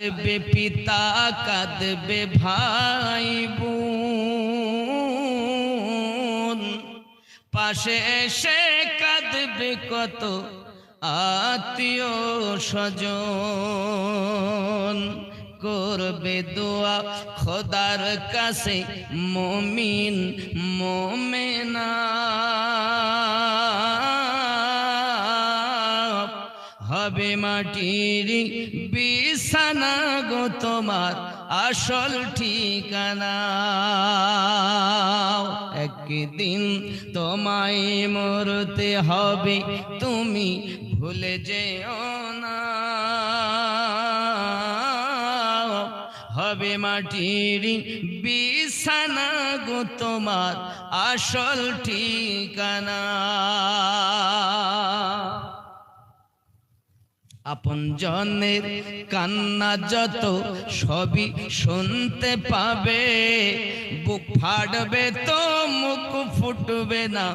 কাঁদবে পিতা, কাঁদবে ভাই বোন, পাশে এসে কাঁদবে কত আত্মীয় স্বজন। করবে দোয়া খোদার কাছে মুমিন মুমিনা, হবে মাটির বিছানা গো তোমার আসল ঠিকানা। একদিন তোমায় মরতে হবে, তুমি ভুলে যেও না, হবে মাটির বিছানা গো তোমার আসল ঠিকানা। আপনজনের কান্না যত সবই শুনতে পাবে, বুক ফাটবে তো মুখ ফুটবে না,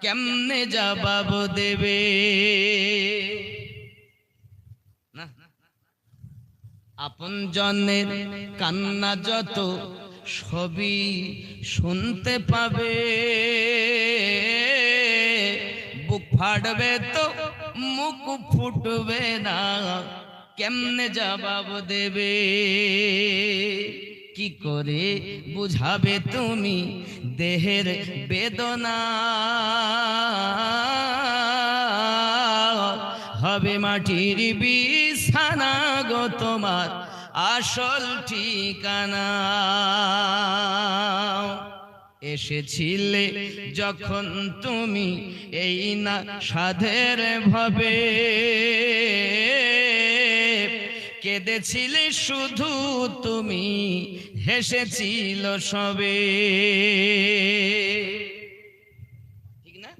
কেমনে জবাব দেবে? না, আপনজনের কান্না যত সবই শুনতে পাবে, বুক ফাটবে তো মুখ ফুটবে না, কেমনে জবাব দেবে? কি করে বুঝাবে তুমি দেহের বেদনা, হবে মাটির বিছানা গো তোমার আসল ঠিকানা। এসেছিলে যখন তুমি এই না সাধের ভাবে, কেঁদেছিলে শুধু তুমি, হেসেছিল সবে। ঠিক না?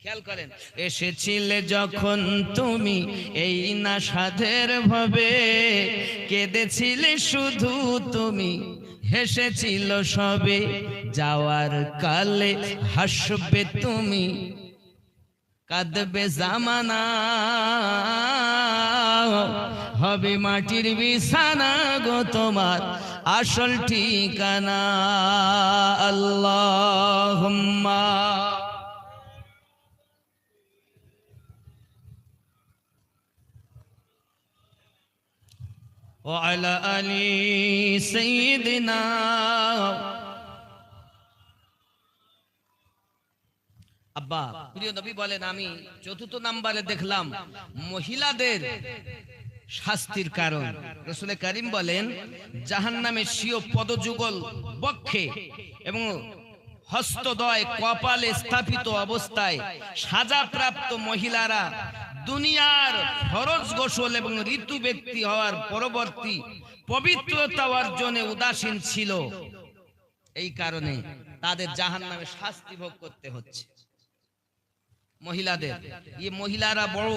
খেয়াল করেন, এসেছিলে যখন তুমি এই না সাধের ভাবে, কেঁদেছিলে শুধু তুমি, হেসেছিল সবে। যাওয়ার কালে হাসবে তুমি, কাঁদবে জামানা, হবে মাটির বিছানা গো তোমার আসল ঠিকানা। আল্লাহুম্মা ওয়া আলা আলি সাইয়্যিদিনা। আব্বা প্রিয় নবী বলেন, আমি চতুর্থ নম্বরে দেখলাম মহিলাদের শাস্তির কারণ। রাসূল কারীম বলেন, জাহান্নামে স্বীয় পদযুগল বক্ষে এবং হস্তদ্বয় কপালে স্থাপিত অবস্থায় সাজাপ্রাপ্ত মহিলারা দুনিয়ার ফরজ গোসল এবং ঋতু ব্যক্তি হওয়ার পরবর্তী পবিত্রতা অর্জনে উদাসীন ছিল। এই কারণে তাদের জাহান্নামে শাস্তি ভোগ করতে হচ্ছে। মহিলাদের, মহিলারা বড়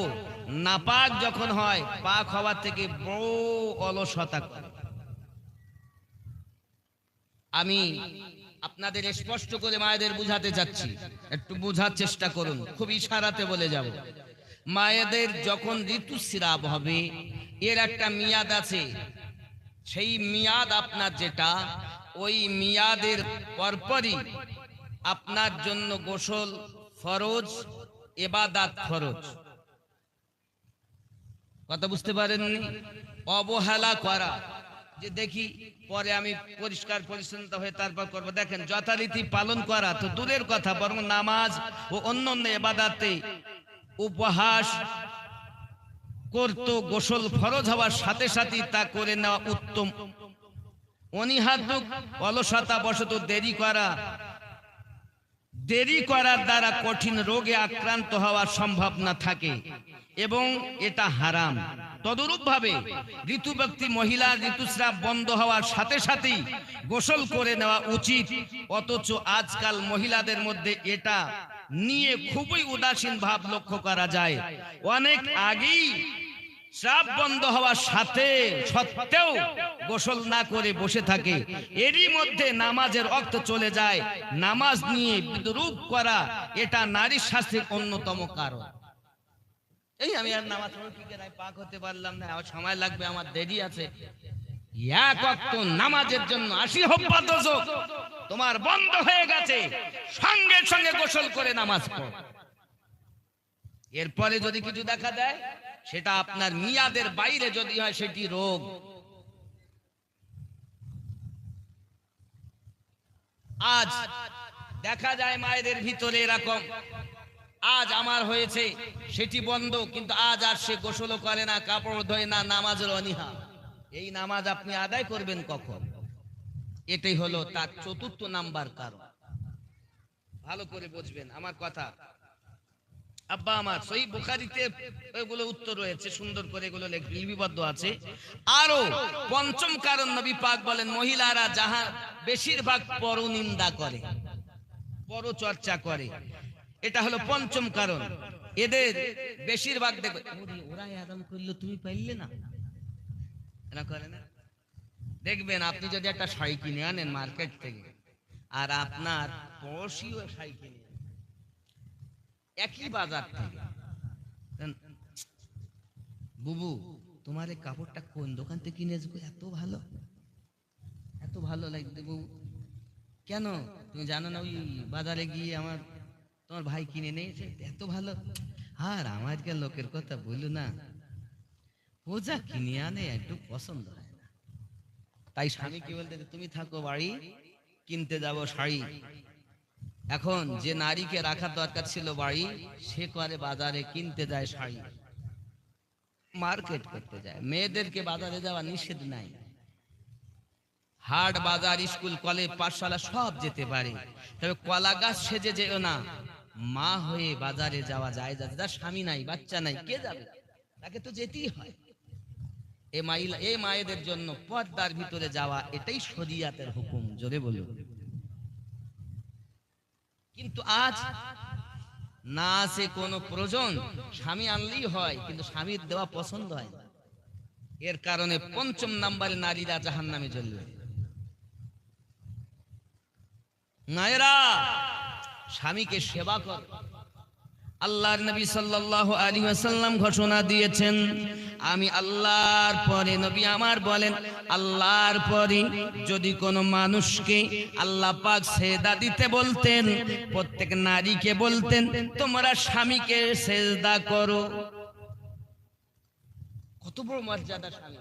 নাপাক যখন হয়, পাক হওয়ার থেকে বড় অলসতা করে। আমি আপনাদের স্পষ্ট করে মায়েদের বুঝাতে চাচ্ছি, একটু বোঝার চেষ্টা করুন, খুব ইশারাতে বলে যাব। মায়েদের যখন ঋতুস্রাব হবে, এর একটা মেয়াদ আছে। সেই মেয়াদ আপনার যেটা, ওই মেয়াদের পরপরই আপনার জন্য গোসল ফরজ, ইবাদত ফরজ। কথা বুঝতে পারেননি? অবহেলা করা, যে দেখি পরে আমি পরিষ্কার পরিচ্ছন্ন হয়ে তারপর করবো, দেখেন যথারীতি পালন করা তো দূরের কথা, বরং নামাজ ও অন্যান্য ইবাদতে উপহাস করত, গোসল ফরজ হওয়ার সাথে সাথে তা করে নেওয়া উত্তম। অনীহাত্মক অলসতা বশত দেরি করার দ্বারা কঠিন রোগে আক্রান্ত হওয়ার সম্ভাবনা থাকে এবং এটা হারাম। তদরূপ ভাবে ঋতু ব্যক্তি মহিলার ঋতুস্রাব বন্ধ হওয়ার সাথে সাথেই গোসল করে নেওয়া উচিত, অথচ আজকাল মহিলাদের মধ্যে এটা নিয়ে খুবই উদাসীন ভাব লক্ষ্য করা যায়। অনেক আগেই স্রাব বন্ধ হওয়ার সাথে সত্ত্বেও গোসল না করে বসে থাকে, এরই মধ্যে নামাজের ওয়াক্ত চলে যায়। নামাজ নিয়ে বিদ্রূপ করা এটা নারী শাস্তির অন্যতম কারণ। এই আমি আর নামাজ পড়ব কি করে, পাক হতে পারলাম না, আমার সময় লাগবে, আমার দেরি আছে। এক ওয়াক্ত নামাজের জন্য 80 হব্বা দোজখ তোমার বন্ধ হয়ে গেছে, সঙ্গে সঙ্গে গোসল করে নামাজ পড়ো। এরপরে যদি কিছু দেখা দেয়, সেটা আপনার মিয়াদের বাইরে যদি হয়, সেটি রোগ। আজ দেখা যায় মায়েদের ভিতরে এরকম, আজ আমার হয়েছে সেটি বন্ধ, কিন্তু আজ আর সে গোসলও করে না, কাপড় ধোয় না, নামাজের অনীহা। এই নামাজ আপনি আদায় করবেন কখন? এটাই হলো তার চতুর্থ নাম্বার কারণ। ভালো করে বুঝবেন আমার কথা। আব্বা আমার সহিহ বুখারীতে এগুলো উত্তর রয়েছে, সুন্দর করে এগুলো লিপিবদ্ধ আছে। আরো পঞ্চম কারণ নবী পাক বলেন, মহিলারা যাহা বেশিরভাগ পরনিন্দা করে, পরচর্চা করে, এটা হলো পঞ্চম কারণ। এদের বেশিরভাগ দেখবে, ওরা আরাম করলো তুমি পাইলে না, এরা করে না। দেখবেন আপনি যদি একটা শাড়ি কিনে আনেন মার্কেট থেকে, আর আপনার পড়শিও শাড়ি কিনে একই বাজার থেকে, বুবু তোমার এই কাপড়টা কোন দোকান থেকে কিনেছো, এত ভালো, এত ভালো লাগবে বুবু। কেন তুমি জানো না, ওই বাজারে গিয়ে আমার তোমার ভাই কিনে নিয়েছে, এত ভালো। আর আমাকে লোকের কথা বললো না, ও যা কিনে আনে একটু পছন্দ হয় না। তাই স্বামী কি বলতে, তুমি থাকো বাড়ি, কিনতে যাব শাড়ি। এখন যে নারীকে রাখার দরকার ছিল বাড়ি, সে করে বাজারে কিনতে যায় শাড়ি, মার্কেট করতে যায়। মেয়েদেরকে বাজারে যাওয়া নিষেধ নাই, হাট বাজার স্কুল কলেজ পাঠশালা সব যেতে পারে, তবে কলা গাছ সেজে যেও না। মা হয়ে বাজারে যাওয়া যায়, যার স্বামী নাই বাচ্চা নাই, কে যাবে? তাকে তো যেতেই হয়। এই মায়েদের জন্য পর্দার ভিতরে যাওয়া, এটাই শরিয়াতের হুকুম। জোরে বলুন। কিন্তু আজ না আছে কোনো প্রয়োজন, স্বামী আনলেই হয়, কিন্তু স্বামীর দেওয়া পছন্দ হয় না। এর কারণে পঞ্চম নম্বরে নারীরা জাহান্নামে জ্বলবে। নারীরা স্বামীকে সেবা কর। আল্লাহর নবী সাল্লাল্লাহু আলাইহি ওয়াসাল্লাম ঘোষণা দিয়েছেন, আমি আল্লাহর পরে, নবী আমার বলেন, আল্লাহর পরে যদি কোনো মানুষকে আল্লাহ পাক সেজদা দিতে বলতেন, প্রত্যেক নারীকে বলতেন তোমরা স্বামীকে সেজদা করো। কত বড় মর্যাদা স্বামী।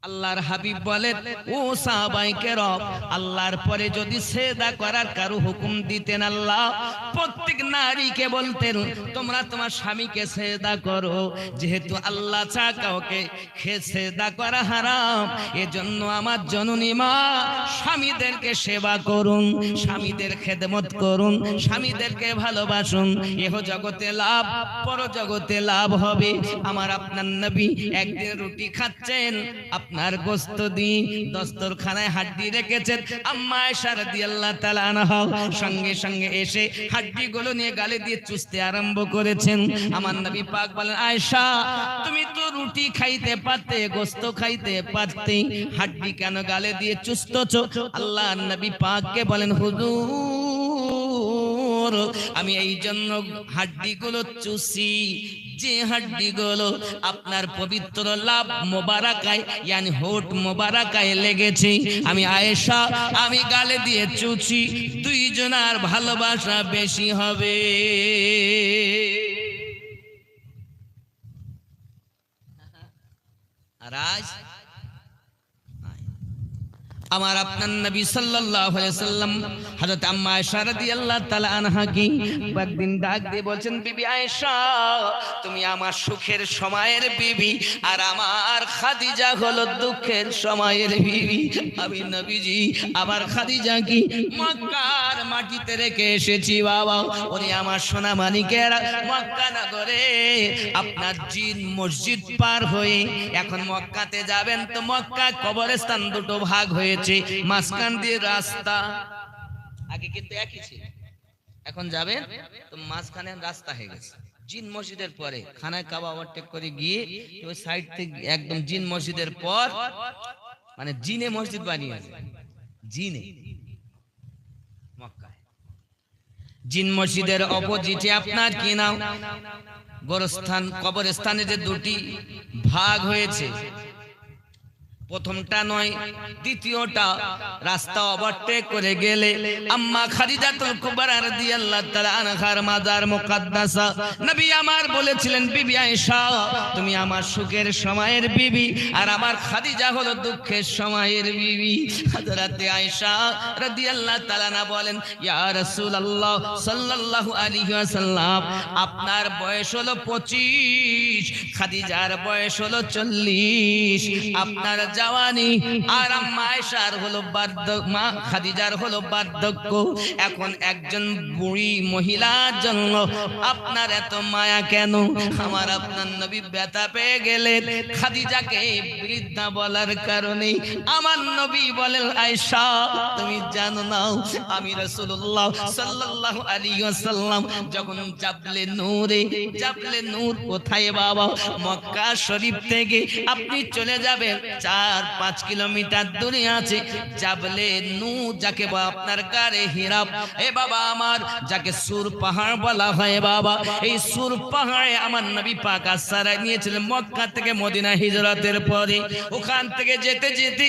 আল্লাহর হাবিব বলেন, ও সাহাবায়ে কেরাম, আল্লাহর পরে যদি সেজদা করার কারো হুকুম দিতেন, আল্লাহ প্রত্যেক নারীকে বলতেন তোমরা তোমার স্বামীকে সেজদা করো। যেহেতু আল্লাহ চা কাউকে সেজদা করা হারাম, এজন্য আমার জননী মা স্বামীদেরকে সেবা করুন, স্বামীদের খেদমত করুন, স্বামীদেরকে ভালোবাসুন। এহ জগতে লাভ, পর জগতে লাভ হবে। আমার আপনার নবী একদিন রুটি খাচ্ছেন, আপনার গোশত দিয়ে দস্তরখানায় হাড্ডি রেখেছেন। আম্মা আয়েশা রাদিয়াল্লাহু তাআলা আনহা সঙ্গে সঙ্গে এসে হাড্ডিগুলো নিয়ে গালে দিয়ে চুষতে আরম্ভ করেছেন। আমার নবী পাক বলেন, আয়েশা তুমি তো রুটি খাইতে পারতে, গোশত খাইতে পারতে, হাড্ডি কেন গালে দিয়ে চুষতেছো? আল্লাহর নবী পাককে বলেন, হুজুর আমি এই জন্য হাড্ডিগুলো চুষি, যে হাড্ডিগুলো আপনার পবিত্র লাভ মোবারকায়, ইয়ানি হোঠ মোবারকায় লেগেছে, আমি আয়েশা আমি গালে দিয়ে চুষি, দুইজনার ভালোবাসা বেশি হবে। আর আজ আমার আপনার নবী সাল্লাল্লাহু আলাইহি ওয়াসাল্লাম হযরত আম্মা আয়েশা রাদিয়াল্লাহু তাআলা আনহা কি একদিন ডাক দিয়ে বলছেন, বিবি আয়েশা তুমি আমার সুখের সময়ের বিবি, আর আমার খাদিজা হলো দুঃখের সময়ের বিবি। আমি নবীজি আমার খাদিজা কি মক্কার মাটিতে রেখে এসেছি বাবা। ওরে আমার সোনা মানিকেরা, মক্কা নগরে আপনার জিন মসজিদ পার হয়ে এখন মক্কাতে যাবেন, তো মক্কা কবরস্থান দুটো ভাগ হয়ে, মাঝখান দিয়ে রাস্তা, আগে কিন্তু একই ছিল, এখন যাবেন তো মাঝখানে রাস্তা হয়ে গেছে। জিন মসজিদের পরে খানায় কাবা ওভারটেক করে গিয়ে ওই সাইড থেকে একদম জিন মসজিদের পর, মানে জিনে মসজিদ বানিয়েছে, জিনে মক্কায়। জিন মসজিদের অপোজিটে আপনার কি নাম গোরস্থান কবরস্থানে যে দুটি ভাগ হয়েছে, প্রথমটা নয় দ্বিতীয়টা, রাস্তা ওভারটেক করে গেলে আম্মা খাদিজাতুল কুবরা রাদিয়াল্লাহু তাআলা আনহার মাজার মুকদ্দাসা নবী আমার বলেছিলেন, বিবি আয়েশা তুমি আমার সুখের সময়ের বিবি আর আমার খাদিজা হলো দুঃখের সময়ের বিবি। হযরতে আয়েশা রাদিয়াল্লাহু তাআলা না বলেন, ইয়া রাসূলুল্লাহ সাল্লাল্লাহু আলাইহি ওয়াসাল্লাম আপনার বয়স হলো 25, খাদিজার বয়স হলো 40, আপনার জওয়ানি আর আম্মা আয়েশার হলো বার্ধক্য, মা খাদিজার হলো বার্ধক্য। এখন একজন বুড়ি মহিলার জন্য আপনার এত মায়া কেন? আমার আপনার নবী ব্যথা পেয়ে গেলেন খাদিজাকে বৃদ্ধা বলার কারণে। আমার নবী বলেন, আয়েশা তুমি জানো না আমি রাসূলুল্লাহ সাল্লাল্লাহু আলাইহি ওয়াসাল্লাম যখন জাবলে নূর কোথায় বাবা? মক্কা শরীফ থেকে আপনি চলে যাবেন 4-5 কিলোমিটার দূরে আছে জাবলে নূর, যাকে আপনার গারে হীরা এ বাবা আমার, যাকে সুর পাহাড় বলা হয় বাবা। এই সুর পাহাড়ে আমার নবী পাক আশ্রয় নিয়েছিলেন মক্কা থেকে মদিনা হিজরতের পরে। ওখান থেকে যেতে যেতে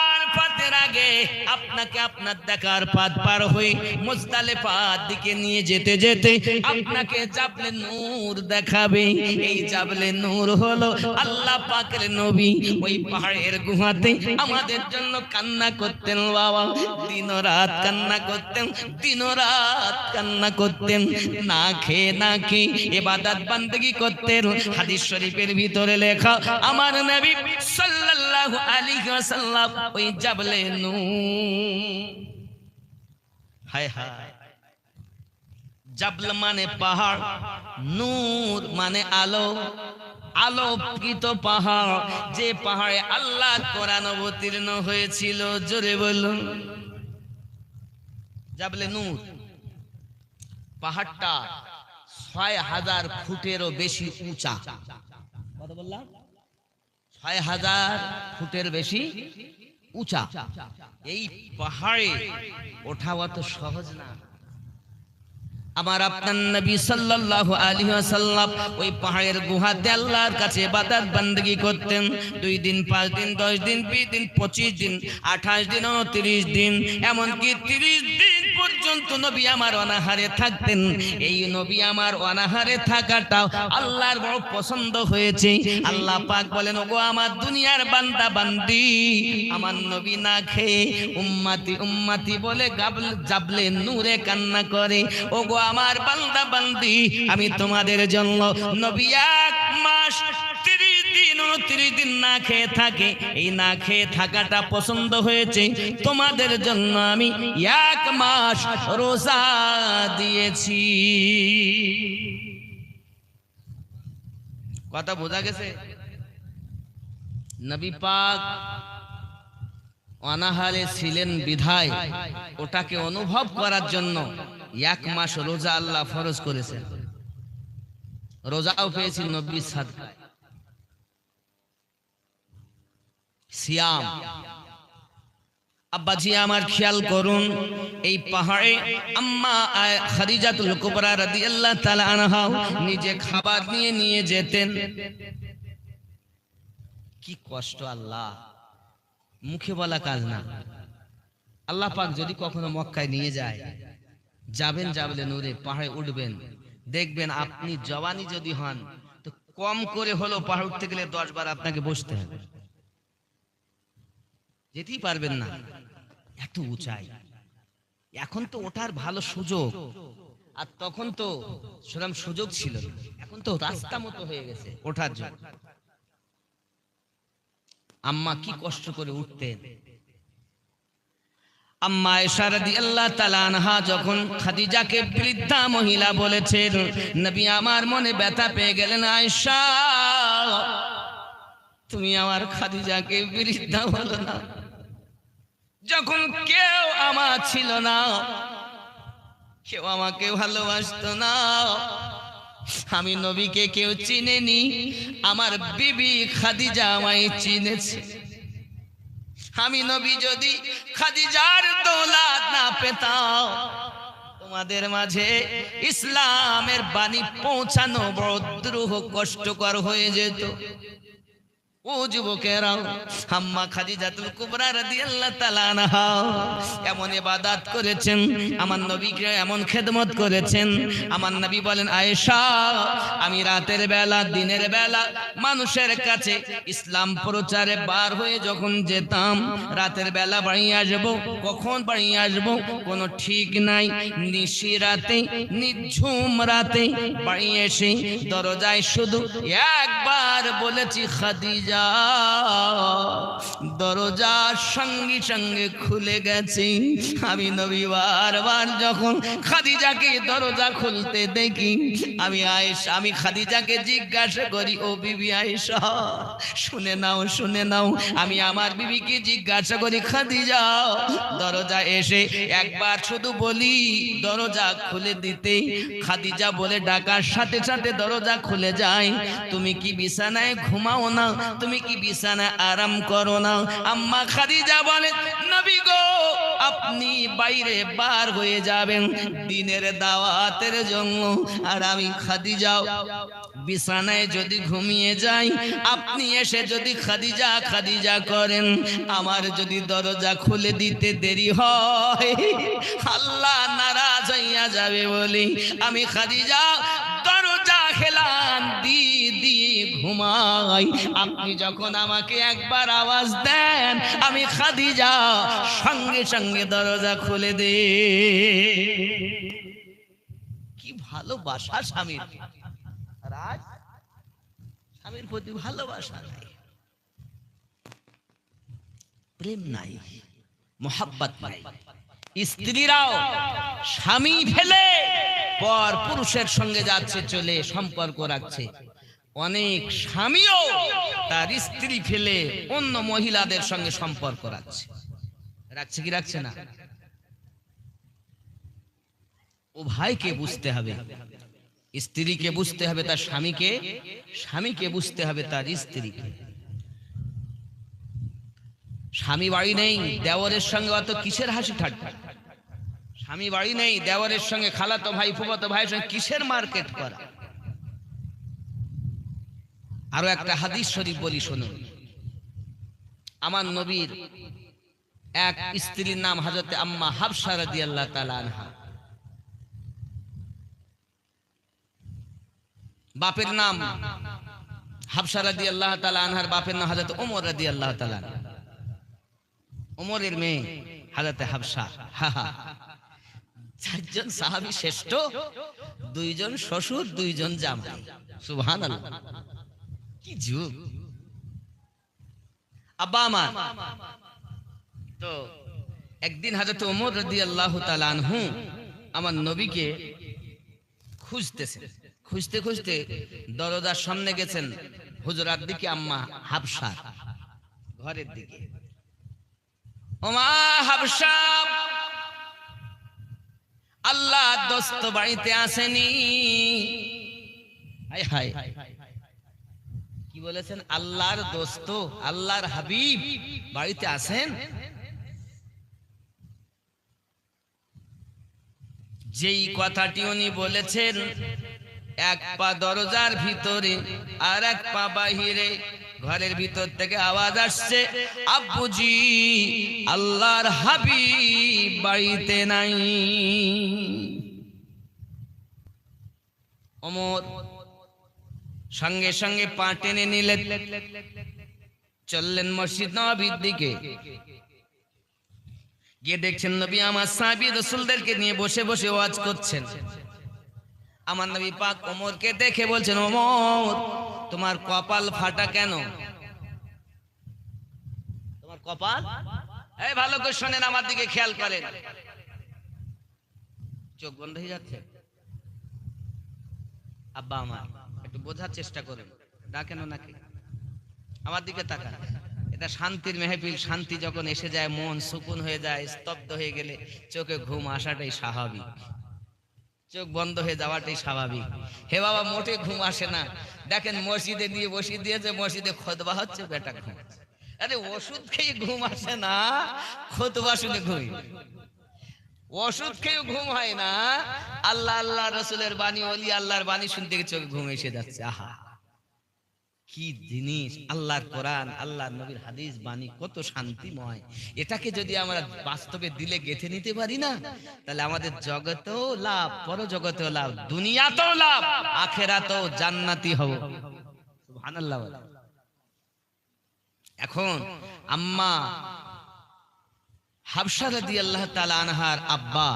আর পাতের আগে আপনাকে আপনার দেখার পাত পার হয়ে মুজদালিফার দিকে নিয়ে যেতে যেতে আপনাকে জাবলে নূর দেখাবে। এই জাবলে নূর হলো আল্লাহ পাকের নবী। ওই পাহাড়ের গুহাতে আমাদের জন্য কান্না করতেন বাবা, দিন রাত কান্না করতেন, দিন রাত কান্না করতেন, না খেয়ে ইবাদত বান্দেগি করতেন। হাদিস শরীফের ভিতরে লেখা আমার নবী সাল্লাল্লাহু আলাইহি ওয়াসাল্লাম ওই জাবলে নূর, হায় হায়, জাবল মানে পাহাড়, নূর মানে আলো, আলোকিত পাহাড়, যে পাহাড়ে আল্লাহ কোরআন অবতীর্ণ হয়েছিল। জোরে বলুন জাবলে নূর। পাহাড়টা ৬,০০০ ফুটেরও বেশি উঁচা। কত বললাম? ৬,০০০ ফুটের বেশি উঁচা। এই পাহাড়ে ওঠা অত সহজ না। আমার আপনার নবী সাল্লাল্লাহু আলাইহি ওয়াসাল্লাম ওই পাহাড়ের গুহাতে আল্লাহর কাছে ইবাদত বান্দেগি করতেন। 2 দিন, 5 দিন, 10 দিন, 20 দিন, 25 দিন, 28 দিন, 29 দিন, এমনকি 30 দিন পর্যন্ত নবী আমার অনাহারে থাকতেন। এই নবী আমার অনাহারে থাকাটা আল্লাহর বড় পছন্দ হয়েছে। আল্লাহ পাক বলেন, ওগো আমার দুনিয়ার বান্দা বান্দি, আমার নবী না খেয়ে উম্মতি উম্মতি বলে জাবলে নূরে কান্না করে। ওগো আমার বান্দা বান্দি, আমি তোমাদের জন্য নবী 1 মাস 30 দিন 29 দিন না খেয়ে থাকে। এই না খেয়ে থাকাটা পছন্দ হয়েছে, তোমাদের জন্য আমি 1 মাস রোজা দিয়েছি। কথা বোঝা গেছে? নবী পাক অনাহারে ছিলেন বিধায় ওটাকে অনুভব করার জন্য 1 মাস রোজা আল্লাহ ফরজ করেছেন। রোজাও পেয়েছি নবীর সাদকায়। সিয়াম। আব্বাজি আমার খেয়াল করুন, এই পাহাড়ে আম্মা খাদিজাতুল কুবরা রাদিয়াল্লাহু তাআলা আনহা নিজে খাবার নিয়ে যেতেন। কি কষ্ট! আল্লাহ মুখে বলা কাজ না। আল্লাহ পাক যদি কখনো মক্কায় নিয়ে যায়, যাবেন জাবলে নূরে, পাহাড়ে উঠবেন, দেখবেন আপনি জওয়ানি যদি হন তো কম করে হলো পাহাড় উঠতে গেলে 10 বার আপনাকে বসতে হবে, যেতেই পারবেন না, এত উঁচাই। এখন তো ওঠার ভালো সুযোগ, আর তখন তো সেরকম সুযোগ ছিল না। এখন তো রাস্তা মতো হয়ে গেছে ওঠার জন্য। আম্মা কি কষ্ট করে উঠতেন। আম্মা আয়েশা রাদিয়াল্লাহু তাআলা আনহা যখন খাদিজাকে বৃদ্ধা মহিলা বলেছেন, নবী আমার মনে ব্যথা পেয়ে গেলেন, আয়েশা তুমি আমার খাদিজাকে বৃদ্ধা বলো না। যখন কেউ আমার ছিল না, কেউ আমাকে ভালোবাসতো না, আমি নবীকে কেউ চিনেনি, আমার বিবি খাদিজা আমায় চিনেছে। আমি নবী যদি খাদিজার দৌলত না পেতাম, তোমাদের মাঝে ইসলামের বাণী পৌঁছানো বড় দুরূহ কষ্টকর হয়ে যেত। ও যুবকেরা, আম্মা খাদিজাতুল কুবরা রাদিয়াল্লাহু তাআলা আনহা এমন ইবাদত করেছেন, আমার নবীকে এমন খেদমত করেছেন। আমার নবী বলেন, আয়েশা, আমি রাতের বেলা দিনের বেলা মানুষের কাছে ইসলাম প্রচারে বার হয়ে যখন যেতাম, রাতের বেলা বাড়ি আসবো, কখন বাড়ি আসবো কোনো ঠিক নাই। নিশি রাতে, নিঝুম রাতে বাড়ি এসে দরজায় শুধু একবার বলেছি খাদিজা, দরজা সঙ্গে সঙ্গে খুলে গেছে। আমি নবী বারবার যখন খাদিজাকে দরজা খুলতে দেখি, আমি খাদিজাকে জিজ্ঞাসা করি, ও বিবি আয়েশা, শুনে নাও শুনে নাও। আমি আমার বিবিকে জিজ্ঞাসা করি, খাদিজা, দরজা এসে একবার শুধু বলি দরজা খুলে দিতে, খাদিজা বলে ডাকার সাথে সাথে দরজা খুলে যায়। তুমি কি বিছানায় ঘুমাও না? তুমি কি বিছানায় আরাম করো না? আম্মা খাদিজা বলে, নবী গো, আপনি বাইরে বার হয়ে যাবেন দিনের দাওয়াতের জন্য, আর আমি খাদিজা বিছানায় যদি ঘুমিয়ে যাই, আপনি এসে যদি খাদিজা খাদিজা করেন, আমার যদি দরজা খুলে দিতে দেরি হয়, আল্লাহ নারাজ হইয়া যাবে বলি আমি খাদিজা দরজা হেলান দিয়ে দিয়ে ঘুমাই। আপনি যখন আমাকে একবার আওয়াজ দেন, আমি খাদিজা সঙ্গে সঙ্গে দরজা খুলে দে। কি ভালোবাসা স্বামীর! রাজ স্বামীর প্রতি ভালোবাসা নাই, প্রেম নাই, মোহাব্বত নাই। স্ত্রীরাও স্বামী ফেলে পর পুরুষের সঙ্গে যাচ্ছে, চলে সম্পর্ক রাখছে। অনেক স্বামীও তার স্ত্রী ফেলে অন্য মহিলাদের সঙ্গে সম্পর্ক রাখছে। রাখছে কি রাখছে না? ও ভাইকে বুঝতে হবে, স্ত্রীকে বুঝতে হবে তার স্বামীকে, স্বামীকে বুঝতে হবে তার স্ত্রীকে। স্বামী বাড়ি নেই, দেওরের সঙ্গে অত কিসের হাসি ঠাট্টা? স্বামী বাড়ি নেই, দেওরের সঙ্গে খালাতো ভাই ফুফাতো ভাইয়ের সঙ্গে কিসের মার্কেট করা? আরো একটা হাদিস শরীফ বলি শুনুন। আমার নবীর এক স্ত্রীর নাম হযরত আম্মা হাফসা রাদিয়াল্লাহু তাআলা আনহা, বাপের নাম হাফসা রাদিয়াল্লাহু তাআলা আনহার বাপের নাম হযরত ওমর রাদিয়াল্লাহু তাআলা। ওমরের মেয়ে হযরত হাফসা। চারজন সাহাবী শ্রেষ্ঠ, দুইজন শ্বশুর, দুইজন জামাই। সুবহানাল্লাহ, কি যুগ! আব্বা আমার তো একদিন হযরত ওমর রাদিয়াল্লাহু তাআলা আনহু আমার নবীকে খুঁজতেছেন, খুঁজতে খুঁজতে দরজার সামনে গেছেন, হুজরার দিকে, আম্মা হাফসা ঘরের দিকে। ওমা হাফসা, আল্লাহ দোস্ত বাড়িতে আসেনি। হায় হায়, কি বলেছেন? আল্লাহর দোস্ত, আল্লাহর হাবিব বাড়িতে আসেন। যেই কথাটি উনি বলেছেন, এক পা দরজার ভিতরে আর এক পা বাহিরে, ঘরের ভিতর থেকে আওয়াজ আসছে, আব্বুজি, আল্লাহর হাবিব বাড়িতে নাই। ওমর সঙ্গে সঙ্গে পা টেনে নিলেন, চললেন মসজিদ নববীর দিকে। গিয়ে দেখছেন নবী আমার সাহাবী রাসূলদেরকে নিয়ে বসে বসে ওয়াজ করছেন। আমার নবী পাক ওমরকে দেখে বলছেন, ওমর, তোমার কপাল ফাটা কেন? তোমার কপাল, এই ভালো করে শোনেন, আমার দিকে খেয়াল করেন। চোখ বন্ধ হয়ে যাচ্ছে? আব্বা আমার, একটু বোঝার চেষ্টা করেন, ডাকেন নাকি? আমার দিকে তাকান। এটা শান্তির মেহফিল, শান্তি যখন এসে যায়, মন সুকুন হয়ে যায়, স্তব্ধ হয়ে গেলে চোখে ঘুম আসাটাই স্বাভাবিক, চোখ বন্ধ হয়ে যাওয়াটাই স্বাভাবিক। হে বাবা, মোটে ঘুম আসে না। দেখেন মসজিদে নিয়ে বসিয়ে দিয়েছে, মসজিদে খুতবা হচ্ছে, বেটা ঘুম। আরে ওষুধ খেয়ে ঘুম আসে না, খুতবা শুনে ঘুম। ওষুধ খেয়ে ঘুম হয় না, আল্লাহ আল্লাহ রসুলের বাণী, ওলি আল্লাহর বাণী শুনতে গিয়ে চোখে ঘুম এসে যাচ্ছে। আহা, কি জিনিস! আল্লাহর কোরআন, আল্লাহর নবীর হাদিস বাণী কত শান্তিময়। এটাকে যদি আমরা বাস্তবে দিলে গেঁথে নিতে পারি না, তাহলে আমাদের জগতেও লাভ, পরজগতেও লাভ, দুনিয়াতেও লাভ, আখিরাতেও জান্নাতি হব। সুবহানাল্লাহ। এখন আম্মা হাফসা রাদিয়াল্লাহু তাআলা আনহার আব্বা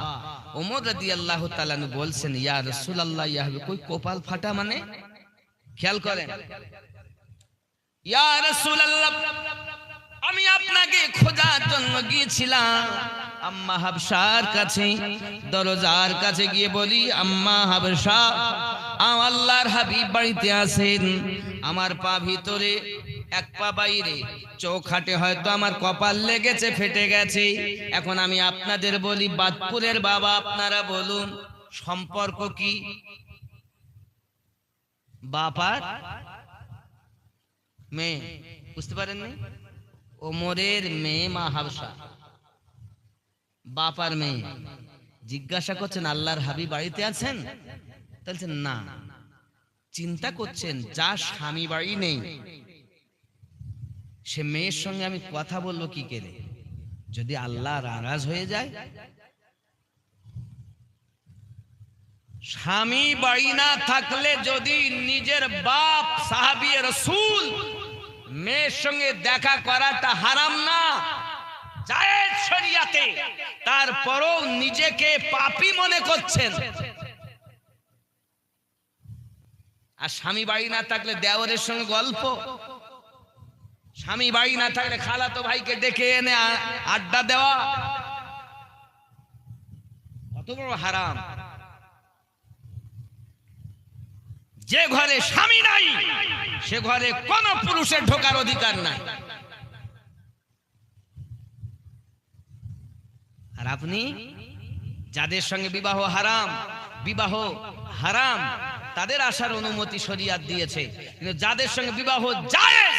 ওমর রাদিয়াল্লাহু তাআলা আনহু বলছেন, ইয়া রাসূলুল্লাহ, ইয়া হাবিব, কই কপাল ফাটা মানে? খেয়াল করেন, ইয়া রাসূলুল্লাহ, আমি আপনাকে খোঁজার জন্য গিয়েছিলাম। আম্মা হাফসার কাছে, দরজার কাছে গিয়ে বলি, আম্মা হাফসা, আল্লাহর হাবিব বাড়িতে আছেন। আমার পা ভিতরে, এক পা বাইরে, চৌখাটে হয়তো আমার কপাল লেগেছে, ফেটে গেছে। এখন আমি আপনাদের বলি, বাদপুরের বাবা, আপনারা বলুন সম্পর্ক কি? বাপার মেয়ে, বুঝতে পারেননি? ওমরের মেয়ে মা হাফসা, বাপার মেয়ে। জিজ্ঞাসা করছেন, আল্লাহর হাবিব বাড়িতে আছেন? বলছেন না। চিন্তা করছেন, যার স্বামী বাড়ি নেই সে মেয়ের সঙ্গে আমি কথা বলবো কি করে? যদি আল্লাহ নারাজ হয়ে যায়? স্বামী বাড়ি না থাকলে যদি নিজের বাপ সাহাবী রাসূল, মেয়ের সঙ্গে দেখা করাটা হারাম না, জায়েজ শরিয়াতে, তারপরও নিজেকে পাপী মনে করছেন। আর স্বামী বাড়ি না থাকলে দেওরের সঙ্গে গল্প, স্বামী বাড়ি না থাকলে খালাতো ভাইকে ডেকে এনে আড্ডা দেওয়া, কত বড় হারাম। যে ঘরে স্বামী নাই সে ঘরে কোন পুরুষের ঢোকার অধিকার নাই। আর আপনি যাদের সঙ্গে বিবাহ হারাম তাদের আসার অনুমতি শরীয়ত দিয়েছে, কিন্তু যাদের সঙ্গে বিবাহ জায়েজ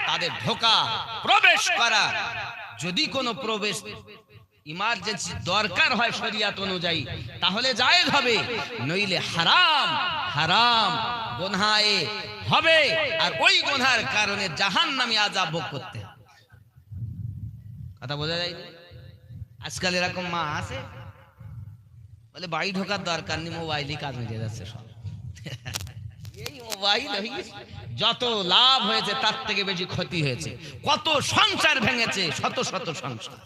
তাদের ঢোকা, প্রবেশ করা, যদি কোনো প্রবেশ ইমার্জেন্সি দরকার হয় শরীয়ত অনুযায়ী, তাহলে জায়েজ হবে, নইলে হারাম গুনাহে হবে। আর ওই গুনার কারণে জাহান্নামী আযাব ভোগ করতে হবে। কথা বোঝা যায়? আজকাল এরকম মা আছে, বলে বাড়ি ঢোকার দরকার নেই, মোবাইলই কাজ মিটে যাচ্ছে সব। এই মোবাইল যত লাভ হয়েছে তার থেকে বেশি ক্ষতি হয়েছে। কত সংসার ভেঙেছে, শত শত সংসার।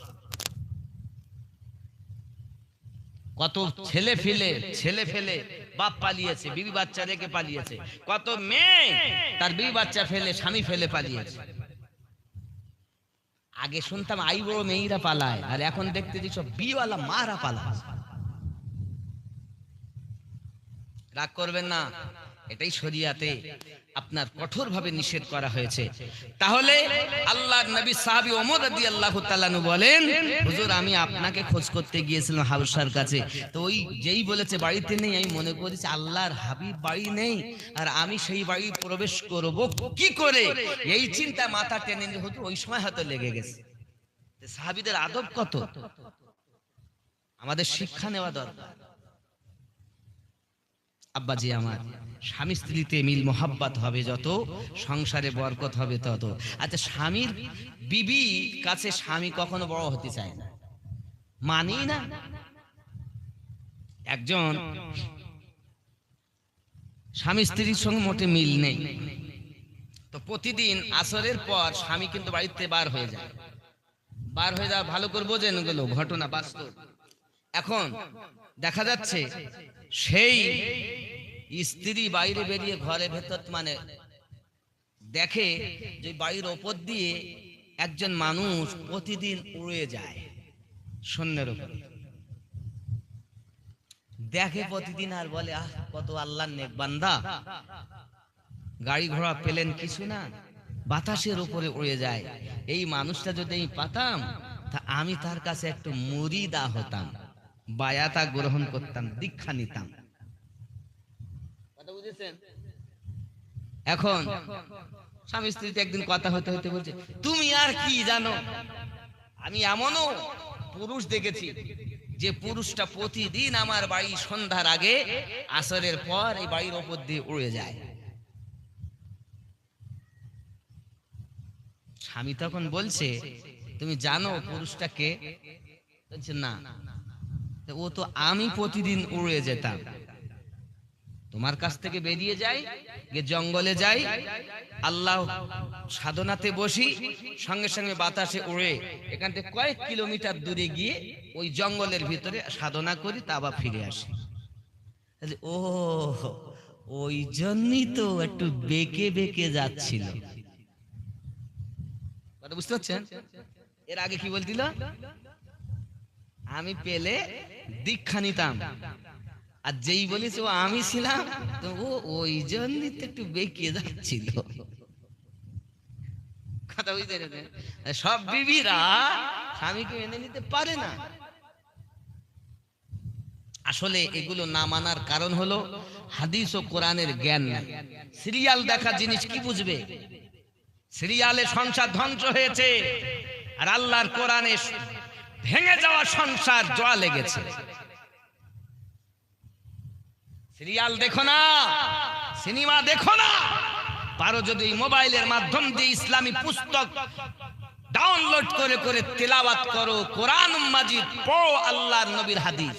কত ছেলে ফেলে বাপ পালিয়েছে, বিবি বাচ্চা রেখে পালিয়েছে। কত মেয়ে তার বিবি বাচ্চা ফেলে, স্বামী ফেলে পালিয়েছে। আগে শুনতাম আই বড় মেয়েরা পালায়, আর এখন দেখতেছি সব বিওয়ালা মারা পালায়। রাগ করবেন না, এটাই শরিয়াতে আপনার কঠোরভাবে নিষেধ করা হয়েছে। তাহলে আল্লাহর নবী সাহাবী ওমর রাদিয়াল্লাহু তাআলা আনহু বলেন, হুজুর আমি আপনাকে খোঁজ করতে গিয়েছিলাম হাবশার কাছে, তো ওই যেই বলেছে বাড়িতে নেই, আমি মনে করেছি আল্লাহর হাবিব বাড়ি নেই, আর আমি সেই বাড়ি প্রবেশ করব কি করে, এই চিন্তা মাথা টেনে নিয়ে হুজুর ওই সময় হয়তো লেগে গেছে। সাহাবীদের আদব কত, আমাদের শিক্ষা নেওয়া দরকার। আব্বাজি আমার, স্বামী স্ত্রীতে মিল মোহাব্বত হবে যত, সংসারে বরকত হবে তত। আচ্ছা, স্বামীর বিবি কাছে স্বামী কখনো বড় হতে চায় না, মানি না। একজন স্বামী স্ত্রীর সঙ্গে মোটে মিল নেই, তো প্রতিদিন আসরের পর স্বামী কিন্তু বাড়িতে বার হয়ে যায়। ভালো করে বোঝেন, গেল ঘটনা বাস্তব। এখন দেখা যাচ্ছে সেই স্ত্রী বাইরে বেরিয়ে ঘরে ভেতর মানে দেখে যে বাড়ির ওপর দিয়ে একজন মানুষ প্রতিদিন উড়ে যায় শূন্যের উপরে, দেখে প্রতিদিন, আর বলে আহ কত আল্লাহর নেক বান্দা, গাড়ি ঘোড়া পেলেন কিছু না, বাতাসের উপরে উড়ে যায়। এই মানুষটা যদি আমি পাতাম, তা আমি তার কাছে একটু মুরিদা হতাম, বায়াতা গ্রহণ করতাম, দীক্ষা নিতাম। কথা বুঝেছেন? এখন স্বামী স্ত্রীতে একদিন কথা হতে হতে বলছে, তুমি আর কি জানো, আমি এমনও পুরুষ দেখেছি যে পুরুষটা প্রতিদিন আমার বাড়ি সন্ধ্যার আগে আসরের পর এই বাড়ির ওপর দিয়ে উড়ে যায়। স্বামী তখন বলছে, তুমি জানো পুরুষটা কে? বলছে না। ও তো আমি প্রতিদিন উড়ে যেতাম, তোমার কাছ থেকে বেরিয়ে যাই, গিয়ে জঙ্গলে যাই, আল্লাহ সাধনাতে বসি, সঙ্গে সঙ্গে বাতাসে উড়ে এখান থেকে কয়েক কিলোমিটার দূরে গিয়ে ওই জঙ্গলের ভিতরে সাধনা করি, তা আবার ফিরে আসি। ও, ওই জন্যই তো একটু বেঁকে বেঁকে যাচ্ছিল। বুঝতে পারছেন? এর আগে কি বলছিল? আমি পেলে দীক্ষা নিতাম, আর যেই বলিস ও আমি ছিলাম, তো ও ওই জন্যই তো একটু বেঁকে যাচ্ছিল। কথা বুঝতে পেরেছেন? সব বিবিরা স্বামীকে মেনে নিতে পারে না। আসলে এগুলো না মানার কারণ হলো হাদিস ও কোরআনের জ্ঞান নাই। সিরিয়াল দেখা জিনিস কি বুঝবে? সিরিয়ালে সংসার ধ্বংস হয়েছে, আর আল্লাহর কোরআনে ভেঙে যাওয়া সংসার জোয়া লেগেছে। সিরিয়াল দেখো না, সিনেমা দেখো না, পারো যদি মোবাইলের মাধ্যম দিয়ে ইসলামী পুস্তক ডাউনলোড করে করে তেলাওয়াত করো, কোরআন মাজিদ পড়ো, আল্লাহর নবীর হাদিস।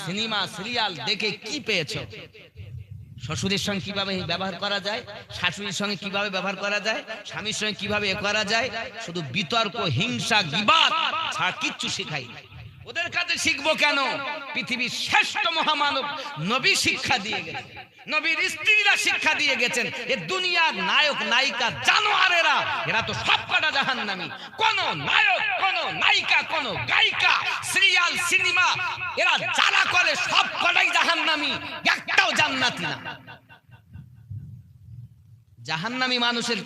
সিনেমা সিরিয়াল দেখে কি পেয়েছো? শ্বশুরের সঙ্গে কিভাবে ব্যবহার করা যায়, শাশুড়ির সঙ্গে কিভাবে ব্যবহার করা যায়, স্বামীর সঙ্গে কিভাবে এ করা যায়, শুধু বিতর্ক, হিংসা, গীবাত ছাড়া কিচ্ছু শেখাই নাই। ওদের কাছে শিখবো কেন? পৃথিবীর শ্রেষ্ঠ মহামানব নবী শিক্ষা দিয়ে গেছেন, নবীর স্ত্রীরা শিক্ষা দিয়ে গেছেন। এ দুনিয়ার নায়ক নায়িকা জানোয়ারেরা, এরা তো সব কটা জাহান্নামী। কোন নায়ক, কোন নায়িকা, কোন গায়িকা, সিরিয়াল, সিনেমা এরা যারা করে সব কটাই জাহান্নামী, একটাও জান্নাতি না। জাহান্নামী মানুষের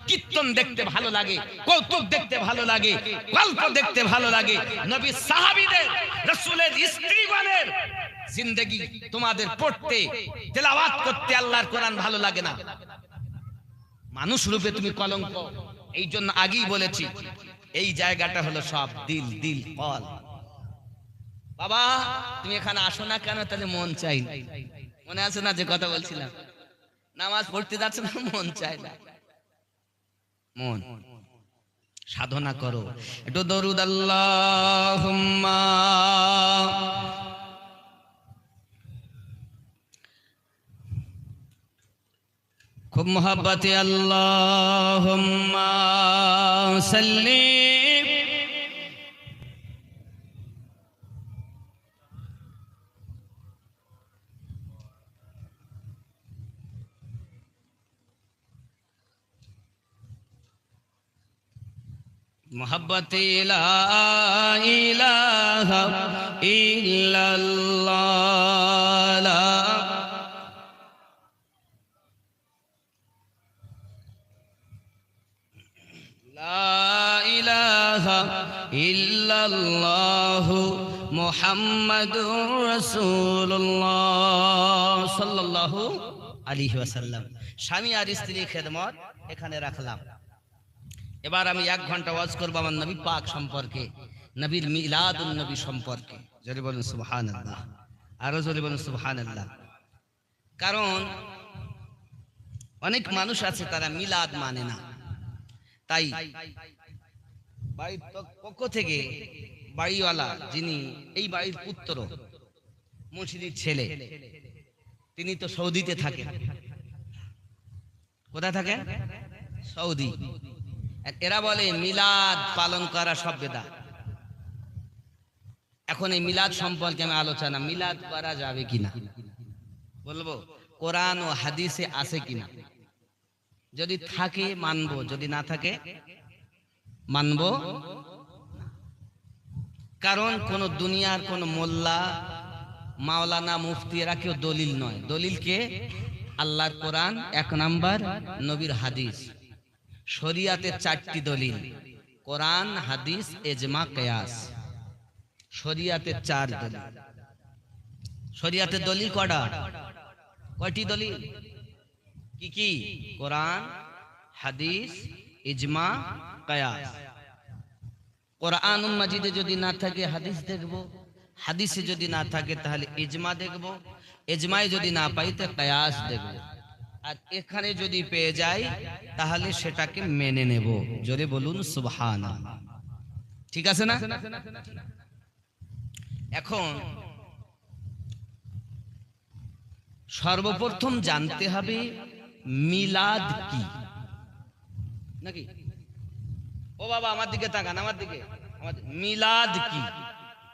কীর্তন দেখতে ভালো লাগে, কৌতুক দেখতে ভালো লাগে, গল্প দেখতে ভালো লাগে। নবী সাহাবীদের, রাসূলের স্ত্রীগণের জিন্দেগি তোমাদের পড়তে, তেলাওয়াত করতে আল্লাহর কোরআন ভালো লাগে না। মানুষ রূপে তুমি কলঙ্ক। এই জন্য আগেই বলেছি, এই জায়গাটা হলো সব দিল, দিল কল। বাবা তুমি এখানে আসো না কেন? তাহলে মন চাই না। মনে আছে না যে কথা বলছিলাম? নামাজ পড়তে যাচ্ছে না, মন চায় না। মন সাধনা করো, একটু দরুদ আল্লাহুম্মা খুব মোহাব্বতে আল্লাহুম্মা সাল্লি মোহাব্বতে লা ইলাহা ইল্লাল্লাহ, লা ইলাহা ইল্লাল্লাহ মুহাম্মাদুর রাসূলুল্লাহ সাল্লাল্লাহু আলাইহি ওয়াসাল্লাম। স্বামী আর স্ত্রীর খেদমত এখানে রাখলাম। এবার আমি 1 ঘন্টা ওয়াজ করবো আমার নবী পাক সম্পর্কে, নবীর মিলাদুন নবী সম্পর্কে। জোরে বলুন সুবহানাল্লাহ, আরো জোরে বলুন সুবহানাল্লাহ। কারণ অনেক মানুষ আছে তারা মিলাদ মানে না, তাই বাড়ির পক্ষ থেকে বাড়িওয়ালা, যিনি এই বাড়ির পুত্র, মুর্শিদির ছেলে, তিনি তো সৌদিতে থাকেন। কোথায় থাকেন? সৌদি। এরা বলে মিলাদ পালন করা সব বেদাত। এখন এই মিলাদ সম্পর্কে আমি আলোচনা, মিলাদ করা যাবে কিনা বলবো, কোরআন ও হাদিসে আছে কিনা। যদি থাকে মানবো, যদি না থাকে মানবো। কারণ কোন দুনিয়ার কোন মোল্লা, মাওলানা, মুফতি এরা কেউ দলিল নয়। দলিল কে? আল্লাহর কোরআন 1 নাম্বার, নবীর হাদিস। শরিয়াতের 4টি দলিল, কোরআন, হাদিস, ইজমা, কিয়াস। শরিয়াতের 4 দলিল। শরিয়াতের দলিল কয়টা? কয়টি দলিল? কি কি? কোরআন, হাদিস, ইজমা, কিয়াস। কোরআনুল মাজিদে যদি না থাকে হাদিস দেখব, হাদিসে যদি না থাকে তাহলে ইজমা দেখব, ইজমায় যদি না পাই তো কিয়াস দেখব, আর এখানে যদি পেয়ে যাই তাহলে সেটাকে মেনে নেব। জোরে বলুন সুবহানাল্লাহ। ঠিক আছে না? এখন সর্বপ্রথম জানতে হবে মিলাদ কি, নাকি? ও বাবা আমার দিকে তাকান, আমার দিকে। মিলাদ কি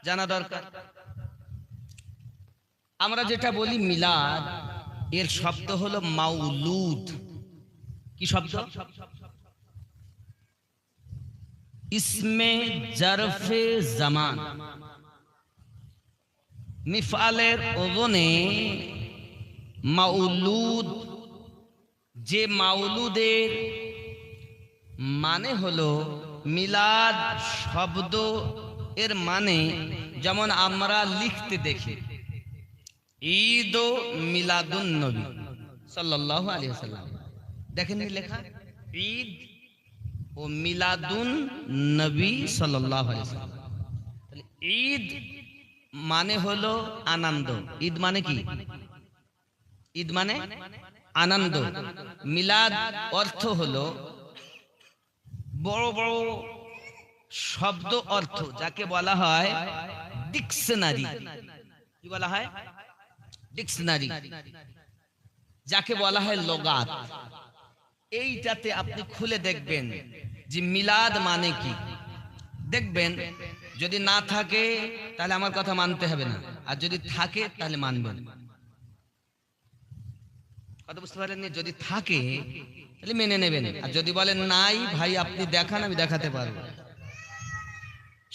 জানা দরকার। আমরা যেটা বলি মিলাদ, এর শব্দ হলো মাউলুদ। কি শব্দ? ইসমে জারফে জামান, মিফআলের ওজনে মাউলুদ। যে মাউলুদের মানে হলো মিলাদ শব্দ, এর মানে যেমন আমরা লিখতে দেখি ঈদ ও মিলাদুন নবী সাল্লাল্লাহু আলাইহি ওয়াসাল্লাম, দেখেননি লেখা ঈদ ও মিলাদুন নবী সাল্লাল্লাহু আলাইহি ওয়াসাল্লাম। ঈদ মানে হলো আনন্দ। ঈদ মানে কি? ঈদ মানে আনন্দ। মিলাদ অর্থ হলো বড় বড় শব্দ অর্থ, যাকে বলা হয় ডিকশনারি। কি বলা হয়? ডিকশনারি, যাকে বলা হয় লগাত। এইটাতে আপনি খুলে দেখবেন যে মিলাদ মানে কি। দেখবেন যদি না থাকে তাহলে আমার কথা মানতে হবে না, আর যদি থাকে তাহলে মানবেন। কথা বুঝতে পারেননি? যদি থাকে তাহলে মেনে নেবেন, আর যদি বলেন নাই ভাই আপনি দেখান, আমি দেখাতে পারবো,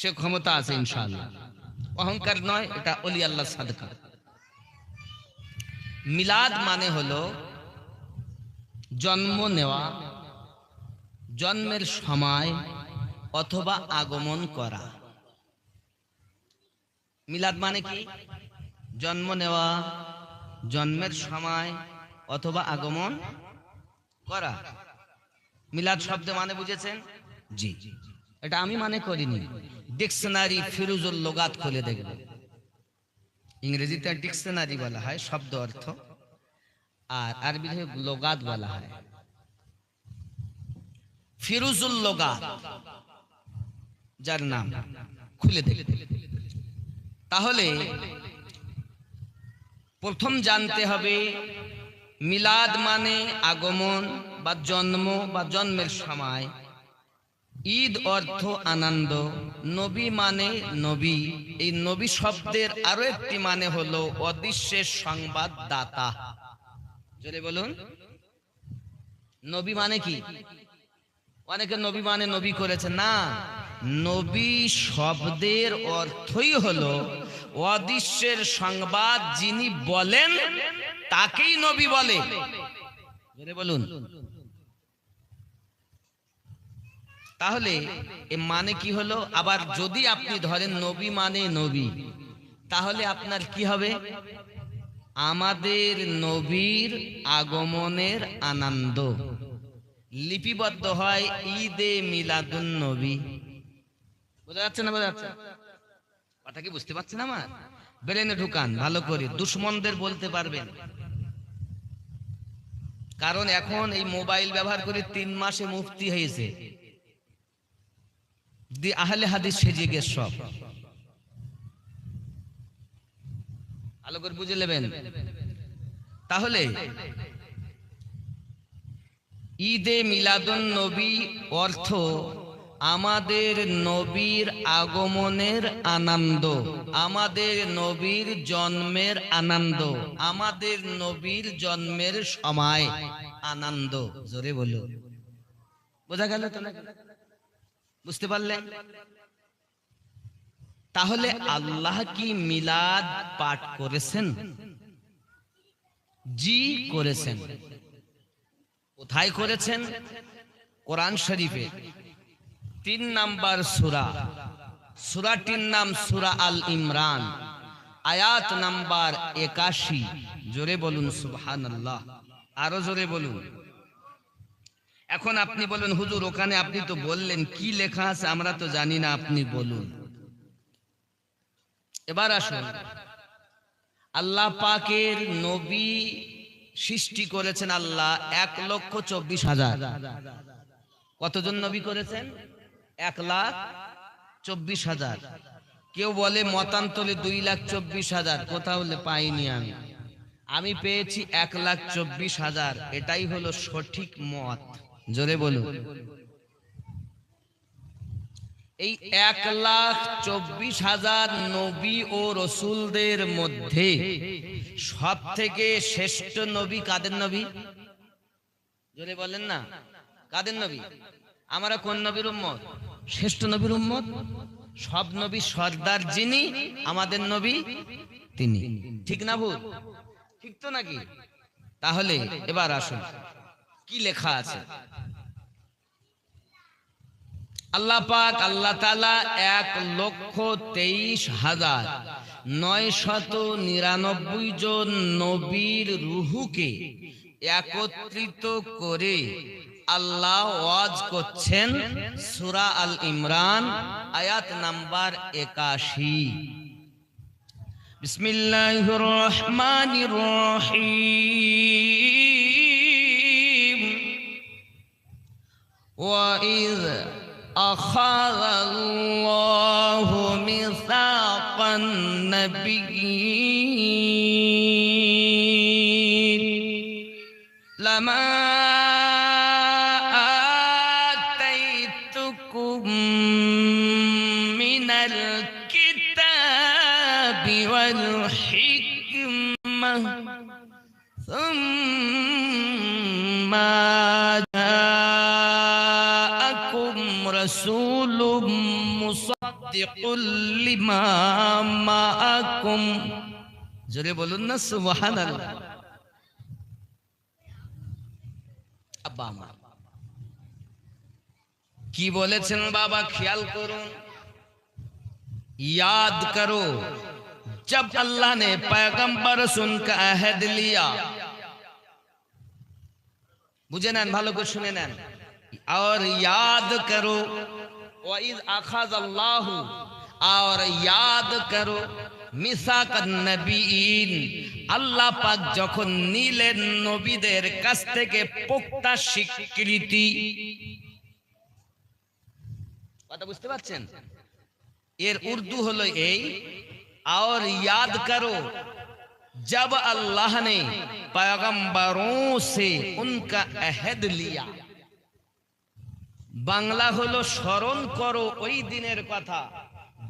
সে ক্ষমতা আছে ইনশাআল্লাহ। অহংকার নয়, এটা ওলি আল্লাহ সাদকা। মিলাদ মানে হলো জন্ম নেওয়া, জন্মের সময় অথবা আগমন করা। মিলাদ মানে কি? জন্ম নেওয়া, জন্মের সময় অথবা আগমন করা। মিলাদ শব্দ মানে বুঝেছেন? জি, এটা আমি মানে করিনি, ডিকশনারি ফিরুজুল লুগাত খুলে দেখবেন। ইংরেজিতে ডিকশনারি বলা হয় শব্দ অর্থ, আর আরবিতে লুগাত বলা হয়। ফিরুজুল লুগাত যার নাম, খুলে দেখবেন। তাহলে প্রথম জানতে হবে মিলাদ মানে আগমন বা জন্ম বা জন্মের সময়, ঈদ অর্থ আনন্দ, নবী মানে নবী। এই নবী শব্দের আরো একটি মানে হলো অদৃশ্যের সংবাদদাতা। জোরে বলুন, নবী মানে কি? অনেকে নবী মানে নবী করেছে না, নবী শব্দের অর্থই হলো অদৃশ্যের সংবাদ যিনি বলেন তাকেই নবী বলে। জোরে বলুন। তাহলে এ মানে কি হলো? আবার যদি আপনি ধরেন নবী মানে নবী, তাহলে আপনার কি হবে? আমাদের নবীর আগমনের আনন্দ লিপিবদ্ধ হয় ঈদে মিলাদুন নবী। বোঝা যাচ্ছে না? বোঝা যাচ্ছে? কথা কি বুঝতে পারছেন? আমার ব্রেনে ঢুকান ভালো করে, দুশ্মনদের বলতে পারবেন। কারণ এখন এই মোবাইল ব্যবহার করে 3 মাসে মুফতি হয়েছে, আহলে হাদিস সেজে গেছে সব। ভালো করে বুঝে নেবেন। তাহলে ঈদে মিলাদুন নবী অর্থ আমাদের নবীর আগমনের আনন্দ, আমাদের নবীর জন্মের আনন্দ, আমাদের নবীর জন্মের সময় আনন্দ। জোরে বলো, বোঝা গেল তো? বুঝতে পারলেন? তাহলে আল্লাহ কি মিলাদ পাঠ করেছেন? জি করেছেন। কোথায় করেছেন? কোরআন শরীফে 3 নাম্বার সূরা, সূরাটির নাম সূরা আল ইমরান, আয়াত নাম্বার 81। জোরে বলুন সুবহানাল্লাহ, আরো জোরে বলুন। এখন আপনি বলেন হুজুর ওখানে আপনি তো বললেন কি লেখা আছে আমরা তো জানি না, আপনি বলুন। এবার আসুন, আল্লাহ পাকের নবী সৃষ্টি করেছেন আল্লাহ 1,24,000। কতজন নবী করেছেন? 1,24,000। কেউ বলে মতান্তরে 2,24,000, কোথাও পাইনি আমি পেয়েছি 1,24,000। এটাই হলো সঠিক মত। জোরে বলুন। এই 1,24,000 নবী ও রসুলদের মধ্যে সব থেকে শ্রেষ্ঠ নবী কাদের নবী? জোরে বলেন না, কাদের নবী? আমরা কোন নবীর উম্মত? শ্রেষ্ঠ নবীর উম্মত। সব নবী সর্দার যিনি, আমাদের নবী তিনি। ঠিক না ভুল? ঠিক তো নাকি? তাহলে এবার আসুন কি লেখা আছে। আল্লাহ পাক আল্লাহ তাআলা 1,23,999 জন নবীর রূহকে একত্রিত করে আল্লাহ ওয়াজ করছেন সূরা আল ইমরান আয়াত নাম্বার 81। বিসমিল্লাহির রহমানির রহিম। ওয়াইয আখাযা আল্লাহু মিসাকান নাবিয়্যিন লামা আতাইতুকুম মিনাল কিতাবি ওয়াল হিকমাহ সুম্মা রাসূলুম মুসাদ্দিকুল লিমা মাআকুম। জোরে বলুন না সুবহানাল্লাহ। আব্বা আমার কি বলেছেন বাবা খেয়াল করুন, याद करो जब अल्लाह ने पैगंबर सुनकर अहद लिया। बुझे नेन, भालो को सुने नेन। और याद करो वइज़ अख़ज़ अल्लाह, और याद करो মিসাকান নবিয়্যিন, আল্লাহ পাক যখন নিলেন নবীদের কাছ থেকে পোক্তা স্বীকৃতি। কথা বুঝতে পারছেন? এর উর্দু হলো এই, और याद करो जब अल्लाह ने पैगंबरों से उनका अहद लिया। বাংলা হলো স্মরণ করো ওই দিনের কথা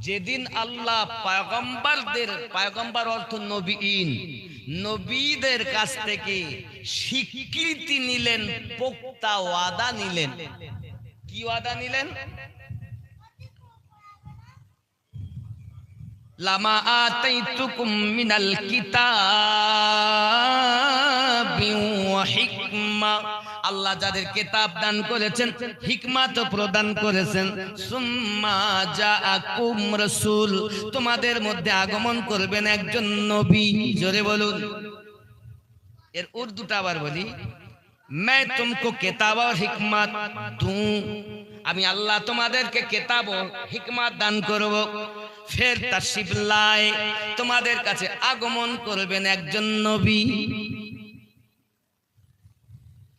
যেদিন আল্লাহ পয়গম্বরদের, পয়গম্বর অর্থ নবীন, নবীদের কাছ থেকে স্বীকৃতি নিলেন, পোক্তা ওয়াদা নিলেন। কি ওয়াদা নিলেন? লামা আতাইতুকুম মিনাল কিতাবি ওয়া হিকমা, আল্লাহ যাদের কিতাব দান করেছেন, হিকমত প্রদান করেছেন। সুম্মা জাআকুম রাসূল, তোমাদের মধ্যে আগমন করবেন একজন নবী। জোরে বলুন। এর উর্দুটা আবার বলি, मैं तुमको किताब और हिकमत दूं, আমি আল্লাহ তোমাদেরকে কিতাব ও হিকমত দান করব। ফের তাশরিফ লায়ে, তোমাদের কাছে আগমন করবেন একজন নবী,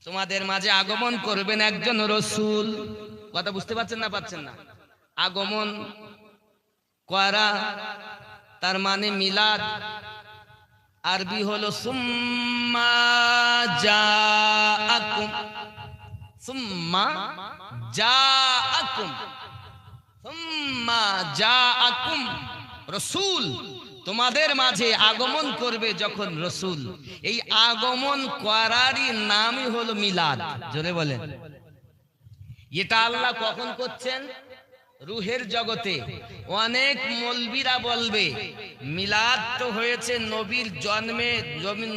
তোমাদের মাঝে আগমন করবেন একজন রাসূল। কথা বুঝতে পারছেন না পাচ্ছেন না? আগমন করা তার মানে মিলাদ, আরবি হলো সুম্মা জাআকুম, সুম্মা জাআকুম, সুম্মা জাআকুম রাসূল, তোমাদের মাঝে আগমন করবে যখন রাসূল। এই আগমন করারই নামই হলো মিলাদ। জোরে বলেন। এটা আল্লাহ কখন করছেন? রুহের জগতে। অনেক মৌলবীরা বলবে মিলাদ তো হয়েছে নবীর জন্মে,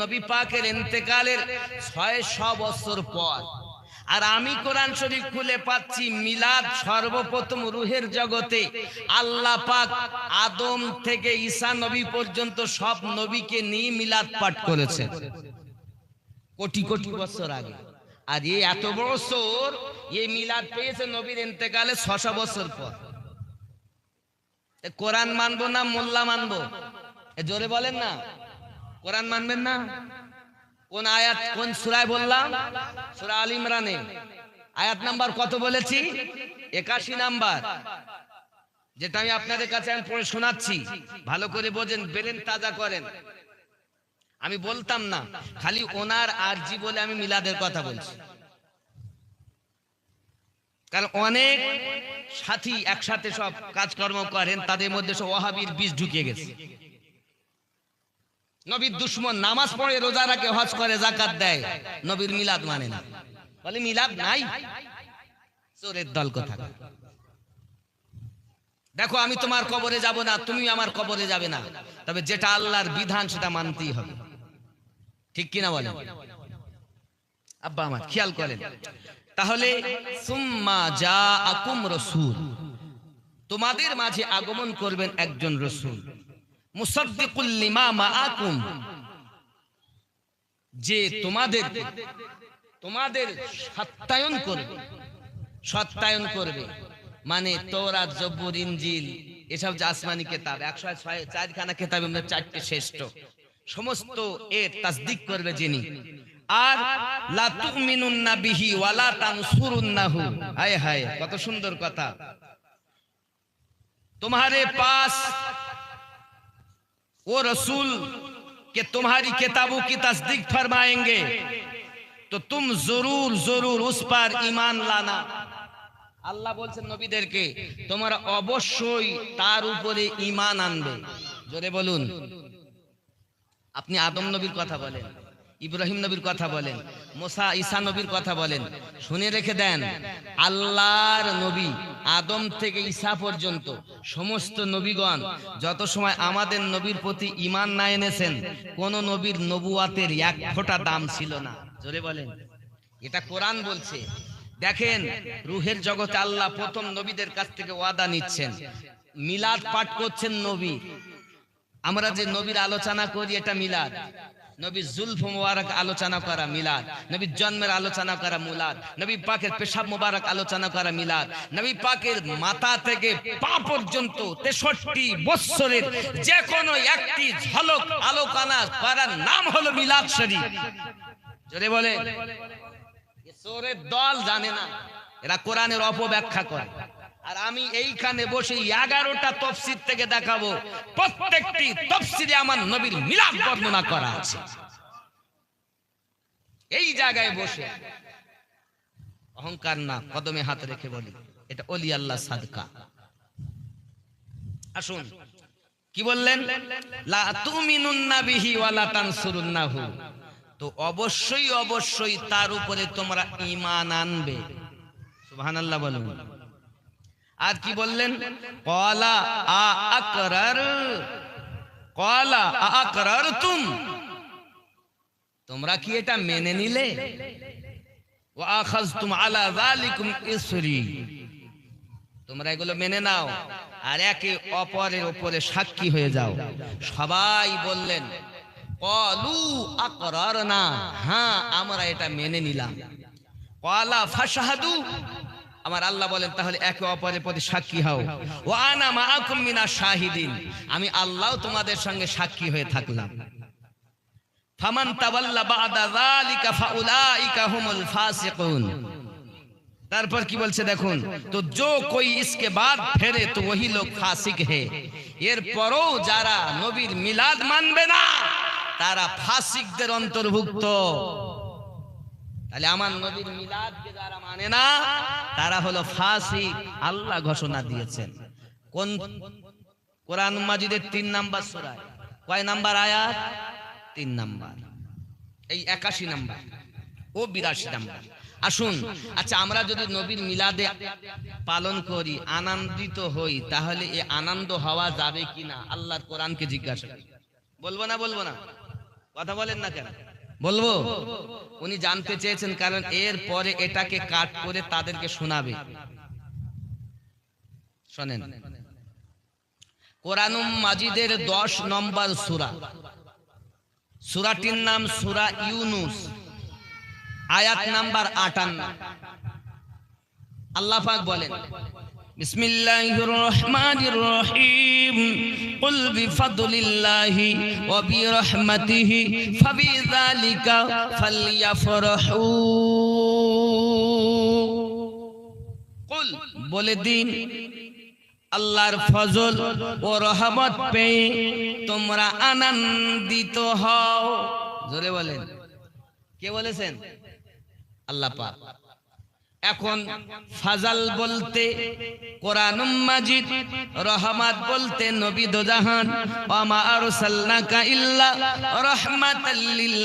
নবী পাকের ইন্তেকালের 600 বছর পর। আর আমি কোরআন শরীফ খুলে পাচ্ছি মিলাদ সর্বপ্রথম রুহের জগতে আল্লাহ পাক আদম থেকে ঈসা নবী পর্যন্ত সব নবীকে নিয়ে মিলাদ পাঠ করেছেন কোটি কোটি বছর আগে। আর এই এত বড় চোর, এই মিলাদ পেয়েছে নবীর ইন্তেকালে 600 বছর পর। কোরআন মানবো না মোল্লা মানবো? জোরে বলেন না। কোরআন মানবেন না? কোন আয়াত কোন সূরায় বললাম? সূরা আল ইমরানে। আয়াত নাম্বার কত বলেছি? 81 নাম্বার, যেটা আমি আপনাদের কাছে আমি পড়ে শোনাচ্ছি। ভালো করে বোঝেন, ব্রেন তাজা করেন। আমি বলতাম না, খালি ওনার আরজি বলে আমি মিলাদের কথা বলছি। কারণ অনেক সাথী একসাথে সব কাজকর্ম করেন, তাদের মধ্যে সব ওয়াহাবির বীজ ঢুকে গেছে। নবীর দুশমন, নামাজ পড়ে, রোজা রাখে, হজ করে, যাকাত দেয়, নবীর মিলাদ মানে না, বলে মিলাদ নাই। চোরের দল কথা। দেখো, আমি তোমার কবরে যাব না, তুমি আমার কবরে যাবে না, তবে যেটা আল্লাহর বিধান সেটা মানতেই হবে। ঠিক কিনা বলেন? আব্বা আমার খেয়াল করেন। তাহলে সুম্মা জাআকুম রাসূল, তোমাদের মাঝে আগমন করবেন একজন রাসূল, মুসাদ্দিকুল লিমা মাআকুম, যে তোমাদের সত্যায়ন করবে। মানে তওরাত, জবুর, ইনজিল, এসব যে আসমানি কিতাব, 104 খানা কিতাবের মধ্যে 4টে শ্রেষ্ঠ, সমস্ত এর তাসদিক করবে যিনি। আর লা তুমিনুন্না বিহি ওয়া লা তানসুরুন্নাহু। হায় হায়, কত সুন্দর কথা। तुम्हारे पास वो रसूल के तुम्हारी किताबों की तस्दीक फरमाएंगे, तो तुम जरूर जरूर उस पर ईमान लाना। আল্লাহ বলছেন নবীদেরকে, তোমরা অবশ্যই তার উপরে ঈমান আনবে। জোরে বলুন। আপনি আদম নবীর কথা বলেন, ইব্রাহিম নবীর কথা বলেন, মুসা ঈসা নবীর কথা বলেন, শুনে রেখে দেন, আল্লাহর নবী আদম থেকে ঈসা পর্যন্ত সমস্ত নবীগণ যত সময় আমাদের নবীর প্রতি ঈমান না এনেছেন, কোন নবীর নবুয়াতের এক ফোঁটা দাম ছিল না। জোরে বলেন। এটা কোরআন বলছে। দেখেন, রুহের জগতে আল্লাহ প্রথম নবীদের কাছ থেকে ওয়াদা নিচ্ছেন। মিলাদ পাঠ করছেন নবী। আমরা যে নবীর আলোচনা করি, এটা মিলাদ। নবী জুলফ মুবারক আলোচনা করা মিলাদ, নবীর জন্মের আলোচনা করা মিলাদ, নবী পাকের পেশাব মুবারক আলোচনা করা মিলাদ, নবী পাকের মাথা থেকে পা পর্যন্ত 63 বৎসরের যে কোনো একটি ঝলক আলোচনা করার নাম হলো মিলাদ শরীফ। জোরে বলে। চোরের দল জানে না, এরা কোরআনের অপব্যাখ্যা করে। আর আমি এইখানে বসে 11টা তাফসীর থেকে দেখাবো, প্রত্যেকটি তাফসীরে আমার নবীর মিলাদ বর্ণনা করা আছে। এই জায়গায় বসে অহংকার না, কদমে হাত রেখে বলি, এটা ওলি আল্লাহ সাদকা। আসুন, কি বললেন? লা তুমিনুন্না বিহি ওয়া লা তানসুরুন্নাহু, তো অবশ্যই অবশ্যই তার উপরে তোমরা ঈমান আনবে। সুবহানাল্লাহ বলুন। আর কি বললেন? ক্বালা আকরারতুম, তোমরা কি এটা মেনে নিলে? ওয়া আখাযতুম আলা যালিকুম ইসরি, তোমরা এগুলো মেনে নাও আর একে অপরের উপরে সাক্ষী হয়ে যাও। সবাই বললেন ক্বালু আকরারনা, হ্যাঁ আমরা এটা মেনে নিলাম। ক্বালা ফাশহাদু, আমার আল্লাহ বলেন তাহলে একে অপরের প্রতি সাক্ষী হও। ওয়া আনা মাআকুম মিনাশ শাহিদিন, আমি আল্লাহ তোমাদের সঙ্গে সাক্ষী হয়ে থাকলাম। ফামান তাওয়াল্লা বা'দা যালিকা ফাউলাইকা হুমুল ফাসিকুন। তারপর কি বলছে দেখুন, তো जो कोई इसके बाद फेरे तो वही लोग फासिक है। এরপরও যারা নবীর মিলাদ মানবে না তারা ফাসিকদের অন্তর্ভুক্ত। তাহলে আমার নবীর মিলাদকে যারা মানে না তারা হলো ফাসিক, আল্লাহ ঘোষণা দিয়েছেন। কোন? কোরআন মাজিদের 3 নাম্বার সূরায়। কয় নাম্বার আয়াত? 3 নাম্বার। এই 81 নাম্বার ও 82 নাম্বার। আসুন, আচ্ছা, আমরা যদি নবীর মিলাদে পালন করি, আনন্দিত হই, তাহলে এই আনন্দ হওয়া যাবে কিনা আল্লাহর কোরআনকে জিজ্ঞাসা করি। বলবো না? বলবো না? কথা বলেন না কেন? বলবো। উনি জানতে চেয়েছেন, কারণ এর পরে এটাকে কাট করে তাদেরকে শোনাবে। শোনেন, কোরআন মাজিদের 10 নম্বর সূরা, সূরাটির নাম সূরা ইউনুস। আয়াত নাম্বার 58 আল্লাহ পাক বলেন বিসমিল্লাহির রহমানির রহিম কুল বিফাদলিল্লাহি ওয়া বিরহমাতিহি ফাবিযালিকা ফালইফরাহু কুল বলে দিন আল্লাহর ফজল ও রহমত পেয়ে তোমরা আনন্দিত হও। জোরে বলেন, কে বলেছেন? আল্লাহ পাক। এখন ফাজাল বলতে কোরআন মাজিদ, রহমত বলতে নবী দো জাহান, ওয়া মা আরসালনাকা ইল্লা রাহমাতাল লিল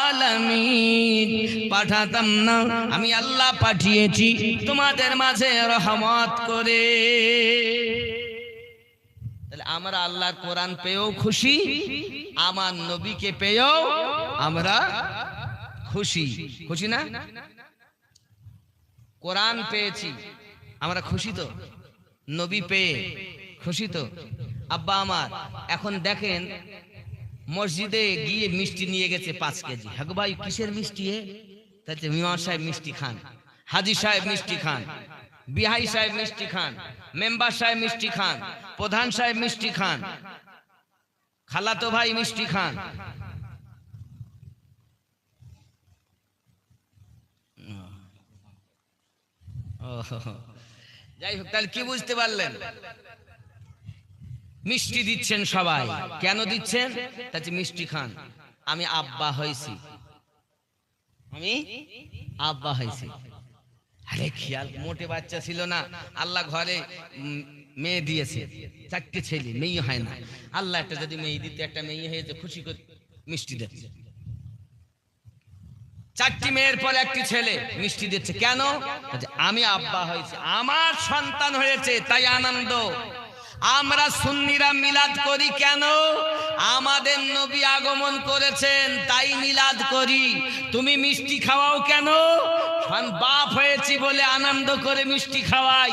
আলামিন, পাঠাতাম না আমি আল্লাহ পাঠিয়েছি তোমাদের মাঝে রহমত করে। তাহলে আমরা আল্লাহর কোরআন পেয়েও খুশি, আমার নবীকে পেয়েও আমরা খুশি। খুশি না? কোরআন পেয়েছি আমরা খুশি তো, নবী পেয়ে খুশি তো। আব্বা আমার এখন দেখেন মসজিদে গিয়ে মিষ্টি নিয়ে গেছে 5 কেজি। হ্যাঁ ভাই কিসের মিষ্টি? তাতে মিয়াঁ সাহেব মিষ্টি খান, হাজি সাহেব মিষ্টি খান, বিহাই সাহেব মিষ্টি খান, মেম্বার সাহেব মিষ্টি খান, প্রধান সাহেব মিষ্টি খান, খালাতো ভাই মিষ্টি খান। যাই হোক, তাহলে কি বুঝতে পারলেন? মিষ্টি দিচ্ছেন সবাই, কেন দিচ্ছেন? তাতে মিষ্টি খান। আমি আব্বা হয়েছি, আমি আব্বা হয়েছি। আরে খেয়াল, মোটে বাচ্চা ছিল না, আল্লাহ ঘরে মেয়ে দিয়েছে, 4টে ছেলে, মেয়ে হয় না। আল্লাহ একটা যদি মেয়ে দিতে, একটা মেয়ে হয়েছে, খুশি করে মিষ্টি দিচ্ছে। 4টি মেয়ের পর একটি ছেলে, মিষ্টি দিচ্ছে কেন? আমি আব্বা হয়েছি, আমার সন্তান হয়েছে, তাই আনন্দ। আমরা সুন্নিরা মিলাদ করি কেন? আমাদের নবী আগমন করেছেন, তাই মিলাদ করি। তুমি মিষ্টি খাওয়াও কেন? বাপ হয়েছি বলে আনন্দ করে মিষ্টি খাওয়াই।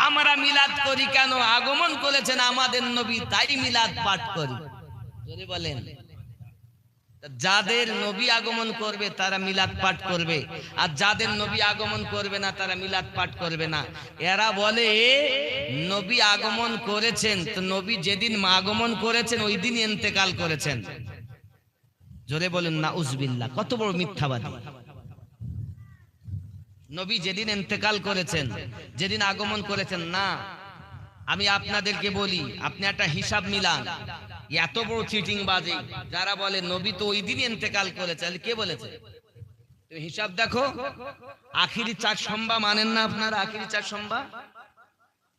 আমরা মিলাদ করি কেন? আগমন করেছেন আমাদের নবী, তাই মিলাদ পাঠ করি। যদি বলেন যাদের নবী আগমন করবে তারা মিলাদ পাঠ করবে, আর যাদের নবী আগমন করবে না তারা মিলাদ পাঠ করবে না। এরা বলে নবী আগমন করেছেন, তো নবী যেদিন আগমন করেছেন ওই দিন ইন্তেকাল করেছেন। জোরে বলেন নাউজুবিল্লাহ, কত বড় মিথ্যাবাদী। নবী যেদিন ইন্তেকাল করেছেন, যেদিন আগমন করেছেন না। আমি আপনাদেরকে বলি, আপনি একটা হিসাব মিলান। এত বড় চিটিং বাজি যারা বলে নবী তো ওই দিন ইন্তেকাল করেছে, কে বলেছে? তুমি হিসাব দেখো। আখিরি 4 সোমবার মানেন না আপনারা? আখিরি 4 সোমবার,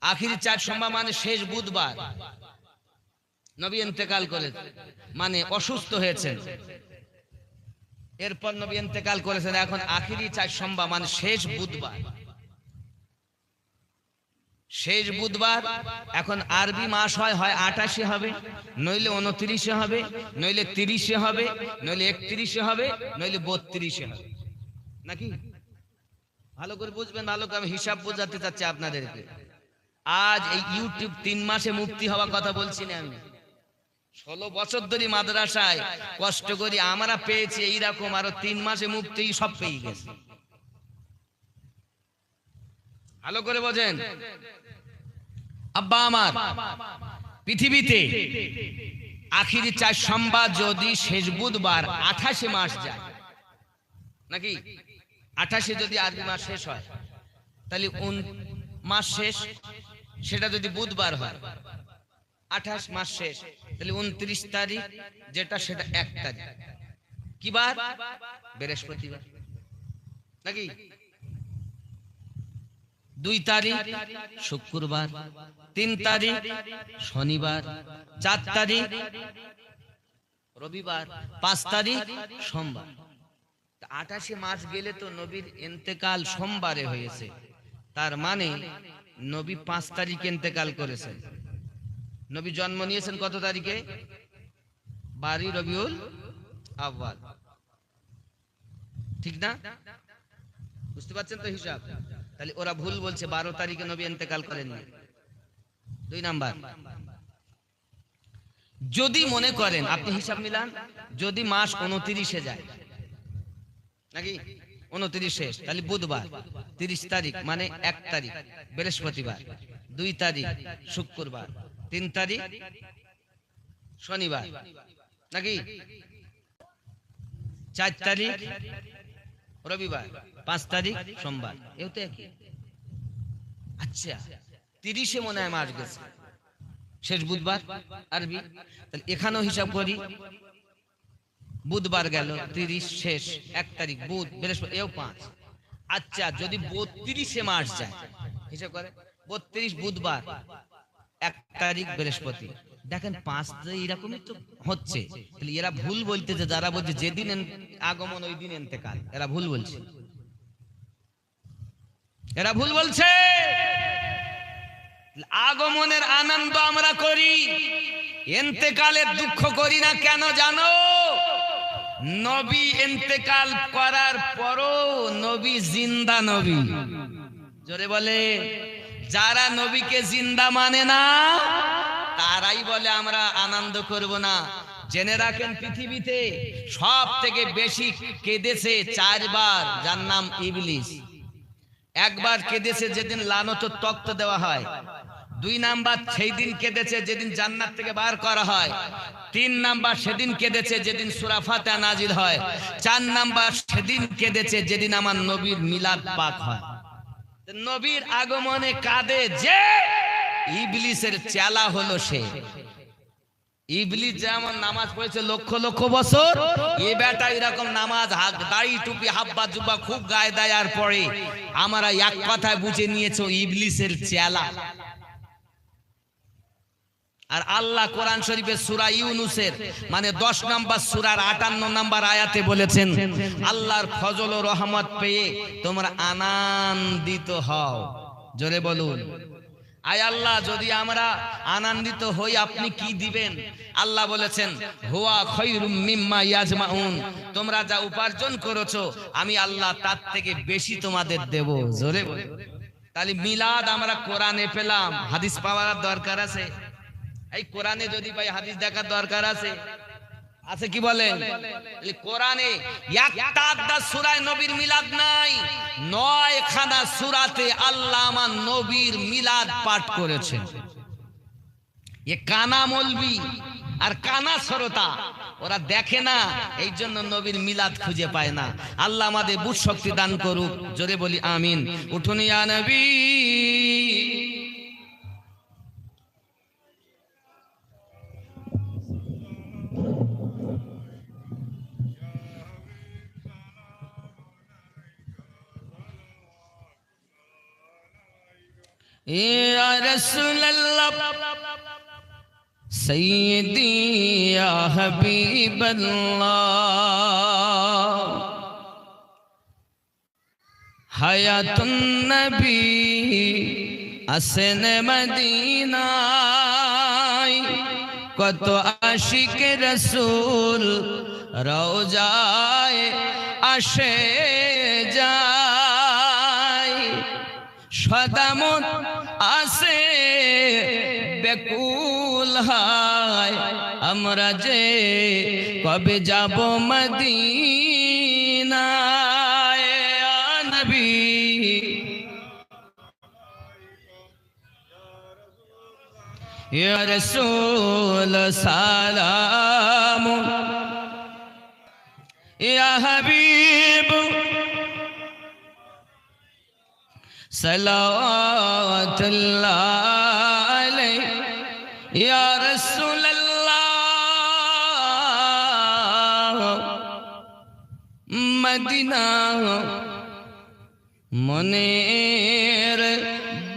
আখিরি 4 সোমবার মানে শেষ বুধবার নবী ইন্তেকাল করেছে, মানে অসুস্থ হয়েছেন, এরপর নবী ইন্তেকাল করেছেন। এখন আখিরি 4 সোমবার মানে শেষ বুধবার, শেষ বুধবার। এখন আরবি মাস হয় 28-এ হবে, নইলে 29-এ হবে, নইলে 30-এ হবে, নইলে 31-এ হবে, নইলে 32-এ হবে, নাকি? ভালো করে বুঝবেন, ভালো করে আমি হিসাব বোঝাতে চাচ্ছি আপনাদেরকে। আজ এই ইউটিউব 3 মাসে মুক্তি হওয়া কথা বলছি না আমি। 16 বছর ধরে মাদ্রাসায় কষ্ট করি, আমরা পেয়েছি এইরকম, আরো 3 মাসে মুক্তি সব পেয়ে গেছে। ভালো করে বোঝেন আব্বা আমার। পৃথিবীতে আখিরি 4 সোমবার যদি শেষ বুধবার 28 মাস যায়, নাকি 28-এ যদি আরবি মাস শেষ হয়, তাহলে মাস শেষ, সেটা যদি বুধবার হয়, 28 মাস শেষ, তাহলে 29 তারিখ যেটা, সেটা 1 তারিখ। কি বার? বৃহস্পতিবার, নাকি? 2 তারিখ শুক্রবার, 3 তারিখ শনিবার, 4 তারিখ রবিবার, 5 তারিখ সোমবার। 28 মাস গেলে তো নবীর ইন্তেকাল সোমবারে হয়েছে, তার মানে নবী 5 তারিখে ইন্তেকাল করেছেন। নবী জন্ম নিয়েছেন কত তারিখে? 12 রবিউল আউয়াল, ঠিক না? বুঝতে পারছেন তো হিসাব? তাহলে ওরা ভুল বলছে, 12 তারিখে নবী ইন্তেকাল করেননি। 2 নাম্বার, যদি মনে করেন আপনি হিসাব মিলান, যদি মাস 29-এ যায়, নাকি? 29 শেষ, তাহলে বুধবার। 30 তারিখ মানে 1 তারিখ বৃহস্পতিবার, 2 তারিখ শুক্রবার, 3 তারিখ শনিবার, নাকি? 4 তারিখ রবিবার, 5 তারিখ সোমবার। এও তো একই। আচ্ছা, 30-এ মনে হয় মাস গেছে, শেষ বুধবার আরবি। তাহলে এখানেও হিসাব করি, বুধবার গেল, 30 শেষ, 1 তারিখ বুধ, বৃহস্পতি, এও 5। আচ্ছা, যদি 32-এ মাস যায়, হিসাব করে 32 বুধবার, 1 তারিখ বৃহস্পতি, দেখেন 5 এরকমই তো হচ্ছে। তাহলে এরা ভুল বলতেছে, যারা বলছে যেদিন আগমন ওই দিন ইন্তেকাল, এরা ভুল বলছে, এরা ভুল বলছে। আগমনের আনন্দ আমরা করি, ইন্তেকালের দুঃখ করি না। কেন জানো? নবী ইন্তেকাল করার পরও নবী জিন্দা নবী। জোরে বলে। যারা নবীকে জিন্দা মানে না তারাই বলে আমরা আনন্দ করব না। জেনে রাখেন, পৃথিবীতে সব থেকে বেশি কেঁদেছে 4 বার, যার নাম ইবলিস। একবার কেঁদেছে যেদিন লানত তক্ত দেওয়া হয়, 2 নাম্বার সেই দিন কেঁদেছে যেদিন জান্নাত থেকে বার করা হয়, 3 নাম্বার সেদিন কেঁদেছে যেদিন সূরা ফাতিহা নাজিল হয়, 4 নাম্বার সেদিন কেঁদেছে যেদিন আমার নবীর মিলাদ পাক হয়। নবীর আগমনে কাঁদে যে ইবলিসের চেলা হলো সে। ইবলিস যেমন নামাজ পড়েছে লক্ষ লক্ষ বছর, এ বেটা এরকম নামাজ, দাড়ি টুপি হাব্বা জুব্বা খুব গায়ে দেয় আর পড়ে। আমরা এক কথায় বুঝে নিয়েছো ইবলিসের চেলা। আর আল্লাহ কোরআন শরীফের সূরা ইউনূসের মানে 10 নম্বর সূরার 58 নম্বর আয়াতে বলেছেন, আল্লাহর ফজল ও রহমত পেয়ে তোমরা আনন্দিত হও। জোরে বলুন, আয় আল্লাহ, যদি আমরা আনন্দিত হই আপনি কি দিবেন? আল্লাহ বলেছেন, হুয়া খায়রুম মিম্মা ইয়াজমাউন, তোমরা যা উপার্জন করেছো আমি আল্লাহ তার থেকে বেশি তোমাদের দেব। জোরে বলুন। তাহলে মিলাদ আমরা কোরআনে পেলাম, হাদিস পাওয়ার দরকার আছে। এই কোরআনে যদি ভাই হাদিস দেখার দরকার আছে, আছে কি বলেন? কোরআনে একটা আধা সূরায় নবীর মিলাদ নাই, 9 খানা সূরাতে আল্লাহ আমার নবীর মিলাদ পাঠ করেছেন। এ কানা মৌলবি আর কানা শ্রোতা, ওরা দেখে না, এই জন্য নবীর মিলাদ খুঁজে পায় না। আল্লাহ আমাদের বুঝ শক্তি দান করুক। জোরে বলি আমিন। উঠুন ইয়া নবী। या रसूल अल्लाह सय्यदी या हबीब अल्लाह हयातुन नबी আসেন মদিনায়, কত আশিক রাসূল রওজায় আসে যায়, সদামত আসে বেকুল হায়, আমরা যে কবে যাব মদিনায়। ইয়া নবী ইয়া রাসূল সালাম, ইয়া হাবিব সালাওয়াতুল্লাহ আলাইহি, ইয়া রাসূলুল্লাহ মদিনা মনের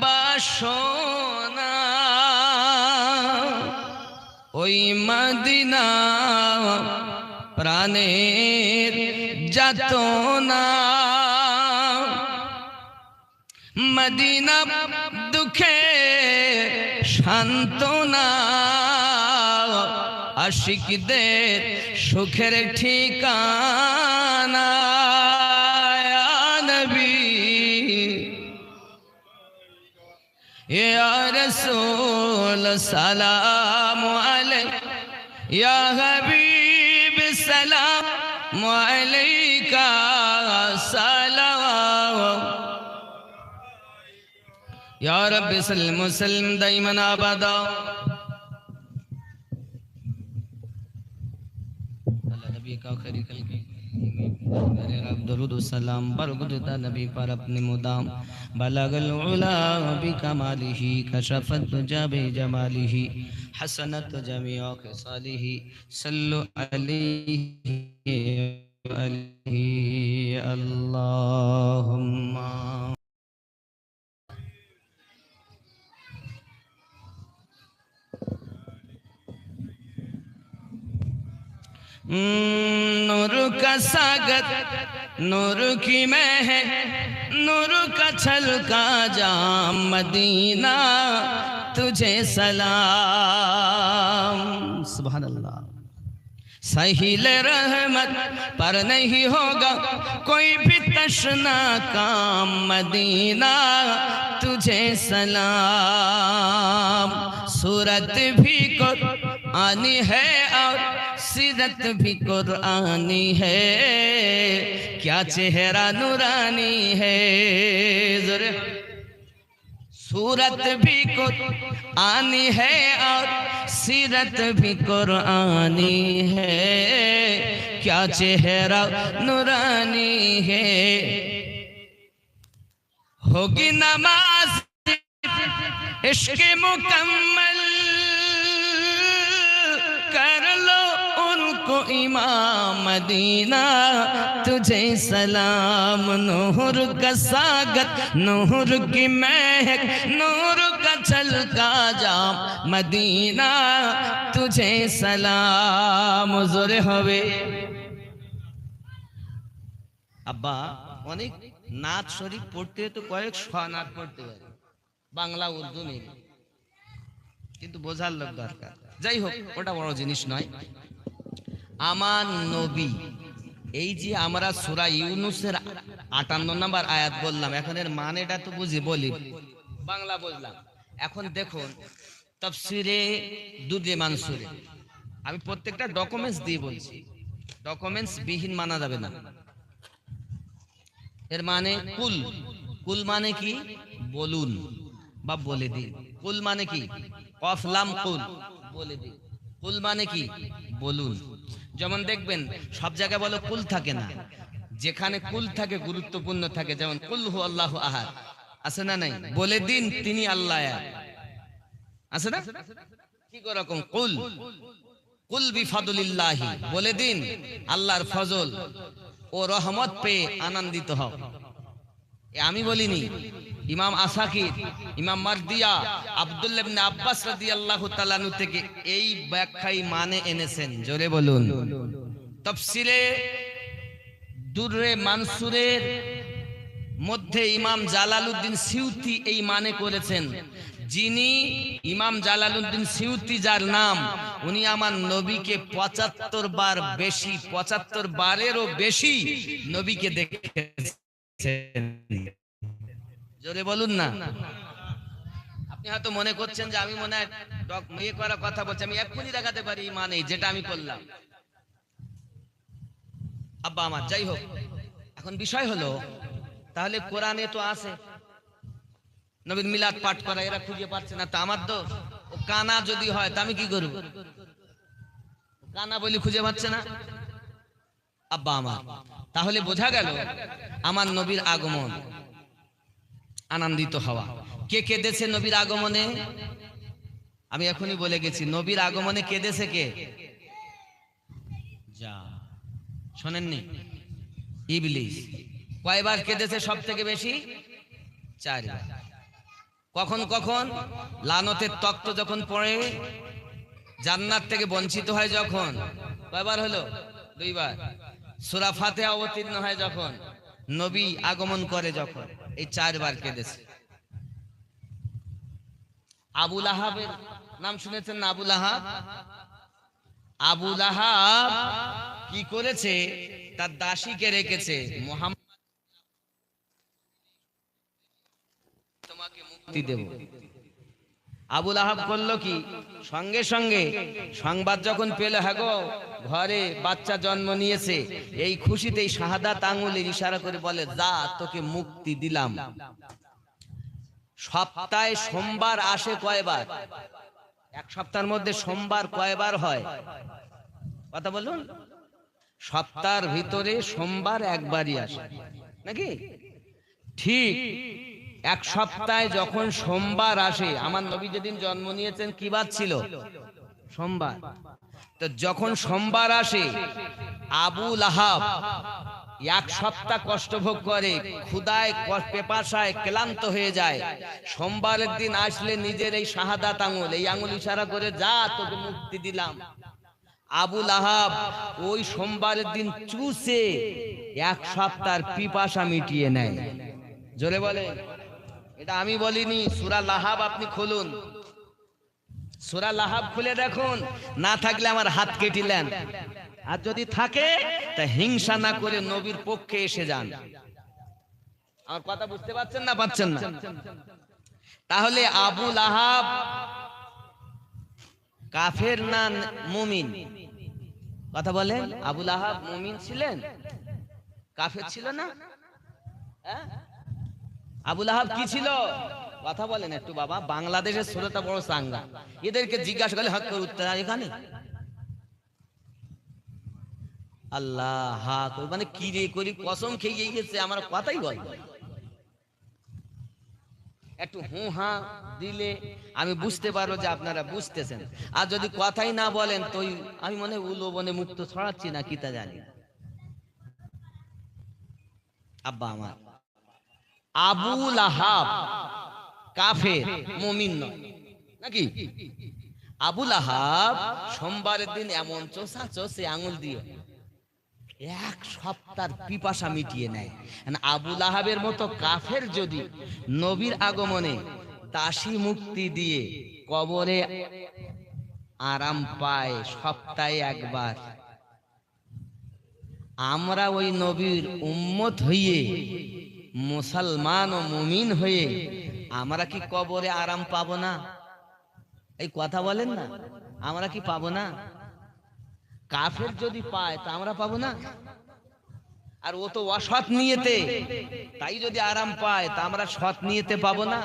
বাসনা, ওই মদিনা প্রাণের যাতনা, মদিনা দুঃখে সান্ত্বনা, আশিকদের সুখের ঠিকানা। ইয়া নবী ইয়া রাসূল সালাম আলাইহি, ইয়া হাবিব সালাম আলাইকা সালাম ইয়া রাব্বি সাল্লিম ওয়া সাল্লিম দাইমান আবাদা আল্লাহ নবী का खरी कल के मेरे रब दरूद सलाम बरगुदता नबी पर अपने मुदाम बलगल उला बिकमालिही कशफत दुजा बिजमालिही हसनत जमीअ खसालिही सल्लु अलैहि अल्लाहुम्मा नूर का सागर नूर की महक नूर का छलका जाम मदीना तुझे सलाम सुभान अल्लाह साहिल रहमत पर नहीं होगा कोई भी तशना काम मदीना तुझे सलाम सूरत भी कुरानी है और सीरत भी कुरानी है क्या चेहरा नूरानी है ज़रा सूरत भी कुरानी है और सीरत भी कुरानी है क्या चेहरा नूरानी है होगी नमाज इश्क मुकम्मल कर लो उनको इमाम मदीना तुझे सलाम नूर का सागर नूर की महक नूर का छलका जाम मदीना तुझे सलाम जोरे হবে আব্বা অনেক নাত শরীফ পড়তে তো কয়েক শ নাত পড়তে পারে বাংলা উর্দু মিলে কিন্তু বোঝার লোক দরকার যাই হোক ওটা বড় জিনিস নয় আমার নবী এই যে আমরা সূরা ইউনূসের 58 নম্বর আয়াত বললাম এখন এর মানেটা তো বুঝি বলি বাংলা বুঝলাম এখন দেখুন তাফসীরে দুররে মানসুরে আমি প্রত্যেকটা ডকুমেন্টস দিয়ে বলছি ডকুমেন্টস বিহীন মানা যাবে না এর মানে কুল কুল মানে কি বলুন বা বলে দিন কুল মানে কি কফ লাম কুল বলে দিন কুল মানে কি বলুন যেমন দেখবেন সব জায়গায় বলে কুল থাকে না যেখানে কুল থাকে গুরুত্বপূর্ণ থাকে যেমন কুল হু আল্লাহু আহাদ আছে না নাই বলে দিন তিনি আল্লাহ এক আছে না কি রকম কুল কুল বিফাদুলিল্লাহি বলে দিন আল্লাহর ফজল ও রহমত পেয়ে আনন্দিত হও আমি বলিনি ইমাম আসাকির ইমাম মারদিয়া আব্দুল্লাহ ইবনে আব্বাস রাদিয়াল্লাহু তাআলা আনহু থেকে এই ব্যাখ্যাই মানে এনেছেন জোরে বলুন তাফসীরে দুররে মানসুরের মধ্যে ইমাম জালালউদ্দিন সিউতি এই মানে করেছেন যিনি ইমাম জালালউদ্দিন সিউতি যার নাম উনি আমার নবীকে ৭৫ বার বেশি ৭৫ বারেরও বেশি নবীকে দেখেছেন জোরে বলুন না আপনি হয়তো মনে করছেন যে আমি মনে হয় ইয়ে করা কথা বলছি আমি এক্ষুনি দেখাতে পারি মানে যেটা আমি করলাম আব্বা আমার যাই হোক এখন বিষয় হলো তাহলে কোরআনে তো আছে নবীর মিলাদ পাঠ করা এরা খুঁজে পাচ্ছে না তা আমার দোষ ও কানা যদি হয় তা আমি কি করব কানা বলি খুঁজে পাচ্ছে না আব্বা আমার তাহলে বোঝা গেল আমার নবীর আগমন আনন্দিত হওয়া কে কেঁদেছে নবীর আগমনে আমি এখনই বলে গেছি নবীর আগমনে কেঁদেছে কে যা শোনেননি ইবলিস কয়বার কেঁদেছে সব থেকে বেশি 4 বার কখন কখন লানতের তক্ত যখন পড়ে জান্নাত থেকে বঞ্চিত হয় যখন কয়বার হলো 2 বার সূরা ফাতিহা অবতীর্ণ হয় যখন নবী আগমন করে যখন এই 4 বার কেঁদেছে আবু লাহাবের নাম শুনেছেন না আবু লাহাব আবু লাহাব কি করেছে তার দাসীকে রেখেছে মুহাম্মদ তোমাকে মুক্তি দেব আবু লাহাব করলো কি, সঙ্গে সঙ্গে সংবাদ যখন পেল, হ্যাঁ গো ঘরে বাচ্চা জন্ম নিয়েছে, এই খুশিতেই শাহাদাত আঙ্গুলের ইশারা করে বলে, যা তোকে মুক্তি দিলাম। সপ্তাহে সোমবার আসে কয়বার? এক সপ্তাহের মধ্যে সোমবার কয়বার হয় কথা বলুন? সপ্তাহের ভিতরে সোমবার একবারই আসে নাকি? ঠিক এক সপ্তাহে যখন সোমবার আসে, আমার নবী যেদিন জন্ম নিয়েছেন কি বার ছিল? সোমবার। তো যখন সোমবার আসে, আবু লাহাব এক সপ্তাহ কষ্ট ভোগ করে, ক্ষুধায় পেপাসায় ক্লান্ত হয়ে যায়। সোমবারের দিন আসলে নিজের এই শাহাদাত আঙ্গুল, এই আঙ্গুল ইশারা করে, যা তোকে মুক্তি দিলাম। আবু লাহাব ওই সোমবারের দিন চুষে এক সপ্তাহের পিপাসা মিটিয়ে নেয়। জোরে বলে, এটা আমি বলিনি, সূরা লাহাব আপনি খুলুন, সূরা লাহাব খুলে দেখুন। না থাকলে আমার হাত কেটিলেন, আর যদি থাকে তা হিংসা না করে নবীর পক্ষে এসে যান। আমার কথা বুঝতে পারছেন না? পাচ্ছেন না? তাহলে আবু লাহাব কাফের না মুমিন? কথা বলেন। আবু লাহাব মুমিন ছিলেন, কাফের ছিল না? আবু লাহাব কি ছিল? কথা বলেন একটু বাবা, বাংলাদেশের ছোটটা বড় চাঙ্গা, এদেরকে জিজ্ঞাসা করলে হক করে উঠতে এখানে আল্লাহ হাক মানে কি রে করি, কসম খেয়ে গেছে, আমার কথাই বল। একটু হু হা দিলে আমি বুঝতে পারবো যে আপনারা বুঝতেছেন, আর যদি কথাই না বলেন তো আমি মনে উলো বনে মুক্ত ছড়াচ্ছি না কি তা জানি। আব্বা আমার, আবু লাহাব কাফের, মুমিন নয় নাকি? আবু লাহাব সোমবারের দিন এমন চোষা চোষে আঙুল দিয়ে এক সপ্তাহের পিপাসা মিটিয়ে নেয়। আবু লাহাবের মতো কাফের যদি নবীর আগমনে দাসী মুক্তি দিয়ে কবরে আরাম পায় সপ্তাহে একবার, আমরা ওই নবীর উম্মত হয়ে মুসলমান ও মুমিন হয়ে আমরা কি কবরে আরাম পাবো না? এই কথা বলেন না, আমরা কি পাবো না? কাফের যদি পায় তা আমরা পাবো না? আর ও তো অসৎ নিয়েতে, তাই যদি আরাম পায় তা আমরা সৎ নিয়েতে পাবো না?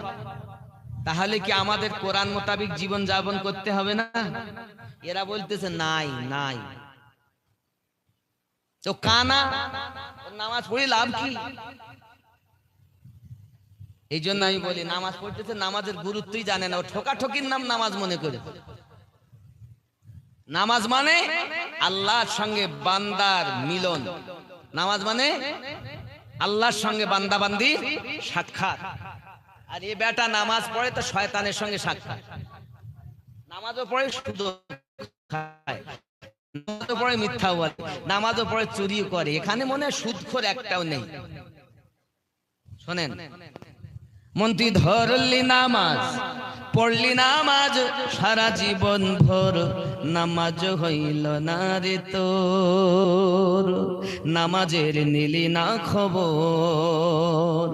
তাহলে কি আমাদের কোরআন মোতাবিক জীবন যাপন করতে হবে না? এরা বলতেছে নাই নাই, তো কানা নামাজ পড়ে লাভ কি? এই জন্য আমি বলি, নামাজ পড়তেছে, নামাজের গুরুত্বই জানে না, ও ঠোকাঠকির নাম নামাজ মনে করে। নামাজ মানে আল্লাহর সঙ্গে বান্দার মিলন, নামাজ মানে আল্লাহর সঙ্গে বান্দা বান্দির সাক্ষাৎ। আর এ বেটা নামাজ পড়ে তো শয়তানের সঙ্গে সাক্ষাৎ। নামাজও পড়ে সুদ খায়, নামাজও পড়ে মিথ্যা বলে, নামাজও পড়ে চুরিও করে, এখানে মনে হয় সুদখোর একটাও নেই। শোনেন, মন্ত্রী ধরলি নামাজ, পড়লি নামাজ, সারা জীবন ভর নামাজ হইল না রে তোর, নামাজের নিলি না খবর,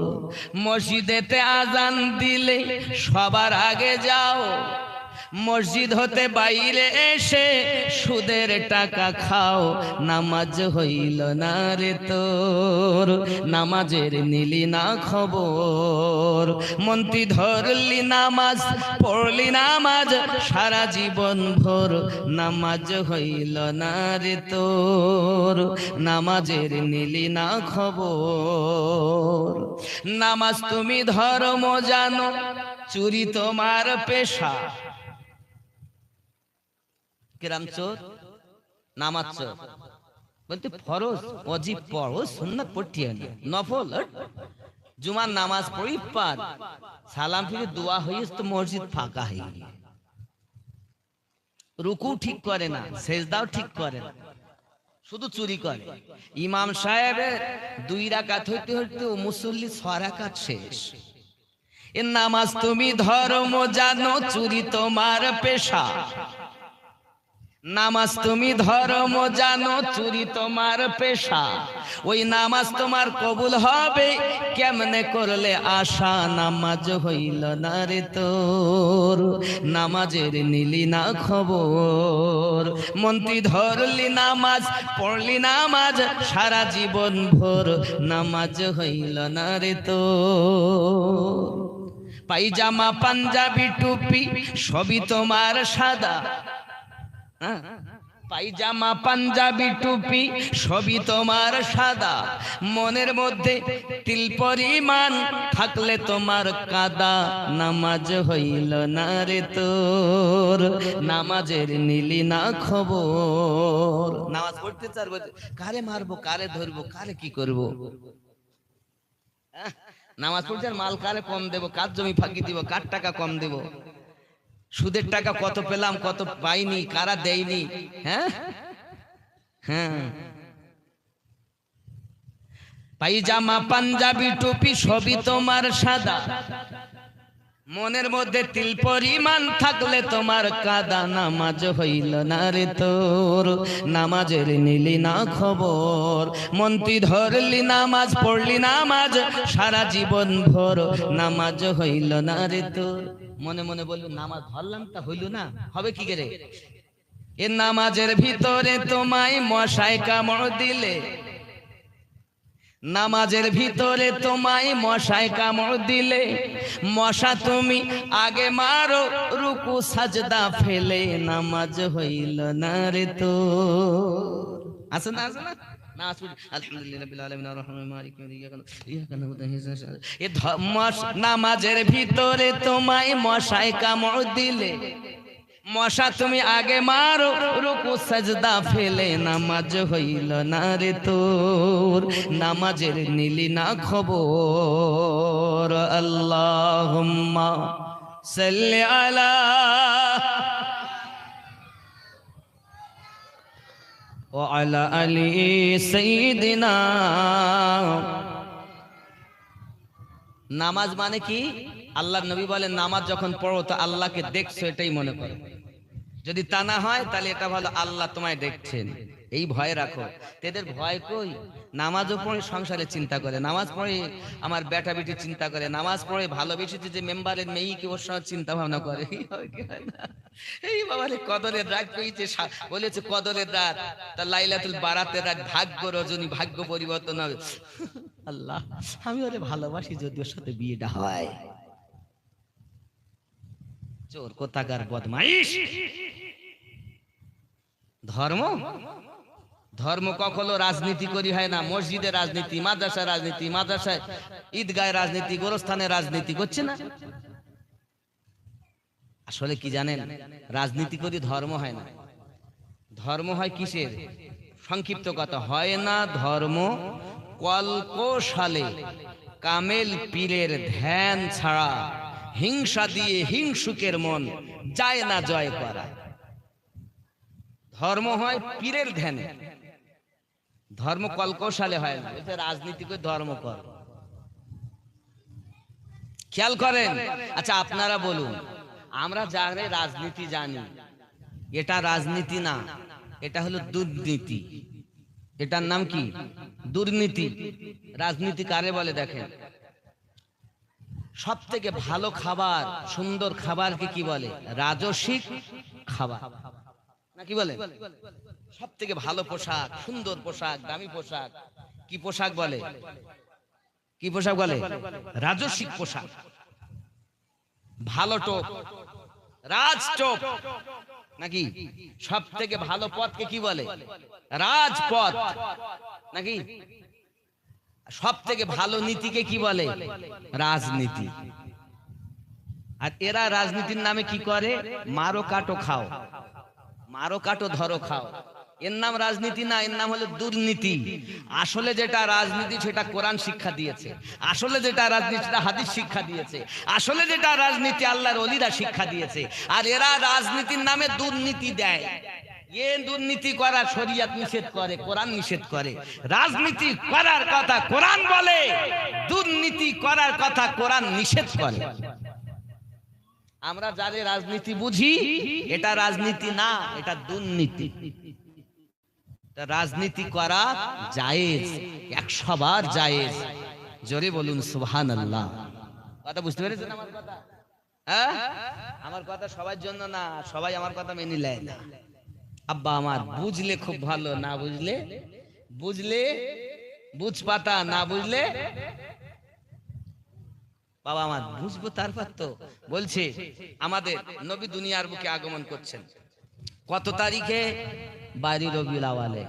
মসজিদেতে আজান দিলে সবার আগে যাও, মসজিদ হতে বাইরে এসে সুদের টাকা খাও, নামাজ হইল না রে তোর, নামাজের নিলি না খবর। মন্ত্রী ধরলি নামাজ, পড়লি নামাজ, সারা জীবন ভোর নামাজ হইল না রে তোর, নামাজের নিলি না খবর। নামাজ তুমি ধর্ম জানো, চুরি তোমার পেশা। কিরাম চোর, নামাজ চোর বলতে ফরজ ওয়াজিব পড়ো, সুন্নাত পড়তে হয় না, নফল জুমার নামাজ পড়ি পার, সালাম ফিরে দোয়া হইস তো মসজিদ ফাঁকা হয়ে গিয়ে, রুকু ঠিক করে না, সেজদাও ঠিক করে না, শুধু চুরি করে। ইমাম সাহেবের 2 রাকাত হইতে হইতে মুসল্লি 6 রাকাত শেষ। এ নামাজ তুমি ধর্ম জানো, চুরি তোমার পেশা। নামাজ তুমি ধর্ম জানো, চুরি তোমার পেশা, ওই নামাজ তোমার কবুল হবে কেমনে করলে আশা। নামাজ হইল না রে তোর, নামাজের নিলি না খবর। মন্ত্রী ধরলি নামাজ, পড়লি নামাজ সারা জীবন ভোর, নামাজ হইল না রে তোর। পাইজামা পাঞ্জাবি টুপি সবই তোমার সাদা, পাইজামা পাঞ্জাবি টুপি সবই তোমার সাদা, মনের মধ্যে তিল পরিমাণ থাকলে তোমার কাদা। নামাজ হইল না রে তোর, নামাজের নিলি না খবর। নামাজ পড়তে চাইবো, কারে মারবো, কারে ধরবো, কারে কি করবো। নামাজ পড়তে মাল কারে কম দেবো, কার জমি ফাঁকি দিব, কার টাকা কম দেব, সুদের টাকা কত পেলাম কত পাইনি, কারা দেয়নি। হ্যাঁ হ্যাঁ, পাইজামা পাঞ্জাবি টুপি সবই তোমার সাদা, মনের মধ্যে তিল পরিমাণ থাকলে তোমার কাদা। নামাজ হইল না রে তোর, নামাজের নিলি না খবর। মন্ত্রী ধরলি নামাজ, পড়লি নামাজ সারা জীবন ভোর, নামাজ হইল না রে তোর। মনে মনে বলল নামাজ ধরলাম তা হইল না, হবে কি করে। এ নামাজের ভিতরে তোমায় মশায় কামড় দিলে, নামাজের ভিতরে তোমায় মশায় কামড় দিলে, মশা তুমি আগে মারো রুকু সাজদা ফেলে। নামাজ হইল না রে তোর। আছে না, আছে না। নামাজের ভিতরে তোমায় মশায় কামড় দিলে, মশা তুমি আগে মারো রুকু সাজদা ফেলে। নামাজ হইল না রে তোর, নামাজের নিলি না খবর। আল্লাহুম্মা সাল্লি আলা ওয়া আলা আলি সাইয়্যিদিনা। নামাজ মানে কি? আল্লাহর নবী বলেন নামাজ যখন পড়ো তো আল্লাহকে দেখছো এটাই মনে করো। যদি তা না হয় তাহলে এটা ভালো আল্লাহ তোমায় দেখছেন, এই ভয় রাখো। এদের ভয় কই? নামাজও পড়ে সংসারে চিন্তা করে, নামাজ পড়ে আমার বেটা বেটি চিন্তা করে, নামাজ পড়ে ভালোবেসেছে যে মেম্বারের মেয়েকে ওর সঙ্গে চিন্তা ভাবনা করে। এই বাবারে কদরের রাত পেয়েছে, বলেছে কদরের রাত, তা লাইলাতুল বারাতের রাত, ভাগ্য রজনী, ভাগ্য পরিবর্তন হবে। আল্লাহ আমি ওরে ভালোবাসি, যদি ওর সাথে বিয়েটা হয়। চোর কোথাকার বদমাইশ। ধর্ম ধর্ম কখনো রাজনীতি করি হয় না। মসজিদে রাজনীতি, মাদ্রাসায় রাজনীতি, মাদ্রাসায় ঈদগায় রাজনীতি, গোরস্থানে রাজনীতি করছে না। আসলে কি জানেন, রাজনীতি করি ধর্ম হয় না। ধর্ম হয় কিসের? সংক্ষিপ্ত কথা, হয় না ধর্ম কল্পসালে কামেল পীরের ধ্যান ছাড়া হিংসা দিয়ে হিংসুকের মন যায় না জয় করা। ধর্ম হয় পীরের ধ্যানে, ধর্ম কলকৌশলে হয় না। রাজনীতি করে ধর্ম কর, খেয়াল করেন। আচ্ছা আপনারা বলুন, আমরা যারা রাজনীতি জানি, এটা রাজনীতি না, এটা হলো দুর্নীতি। এটার নাম কি? দুর্নীতি। রাজনীতি কারে বলে দেখেন? সব থেকে ভালো খাবার, সুন্দর খাবারকে কি বলে? রাজসিক খাবার, না কি বলে? সব থেকে ভালো পোশাক, সুন্দর পোশাক, দামি পোশাক, কি পোশাক বলে? কি পোশাক বলে? রাজসিক পোশাক। ভালো টোপ, রাজ টোপ, নাকি? সব থেকে ভালো পথকে কি বলে? রাজপথ, নাকি? সব থেকে ভালো নীতিকে কি বলে? রাজনীতি। আর এরা রাজনীতির নামে কি করে? মারো কাটো খাও, মারো কাটো ধরো খাও। এর নাম রাজনীতি না, এর নাম হলো দুর্নীতি। আসলে যেটা রাজনীতি সেটা কোরআন শিক্ষা দিয়েছে, আসলে যেটা রাজনীতি সেটা হাদিস শিক্ষা দিয়েছে, আসলে যেটা রাজনীতি আল্লাহর ওলিরা শিক্ষা দিয়েছে। আর এরা রাজনীতির নামে দুর্নীতি দেয়। এ দুর্নীতি করার শরীয়ত নিষেধ করে, কোরআন নিষেধ করে। রাজনীতি করার কথা কোরআন বলে, দুর্নীতি করার কথা কোরআন নিষেধ করে। আমরা যাদের রাজনীতি বুঝি, এটা রাজনীতি না, এটা দুর্নীতি। রাজনীতি করা জায়েজ, 100 বার জায়েজ। জোরে বলুন সুবহানাল্লাহ। কথা বুঝতে পেরেছেন আমার কথা? হ্যাঁ, আমার কথা সবার জন্য না, সবাই আমার কথা মেনে নেয় না। আব্বা আমার বুঝলে খুব ভালো, না বুঝলে বুঝ পাতা, না বুঝলে বাবা আমার বুঝবো তারপর তো। বলছে আমাদের নবী দুনিয়ার বুকে আগমন করছেন কত তারিখে? 12 রবিউল আওয়ালে।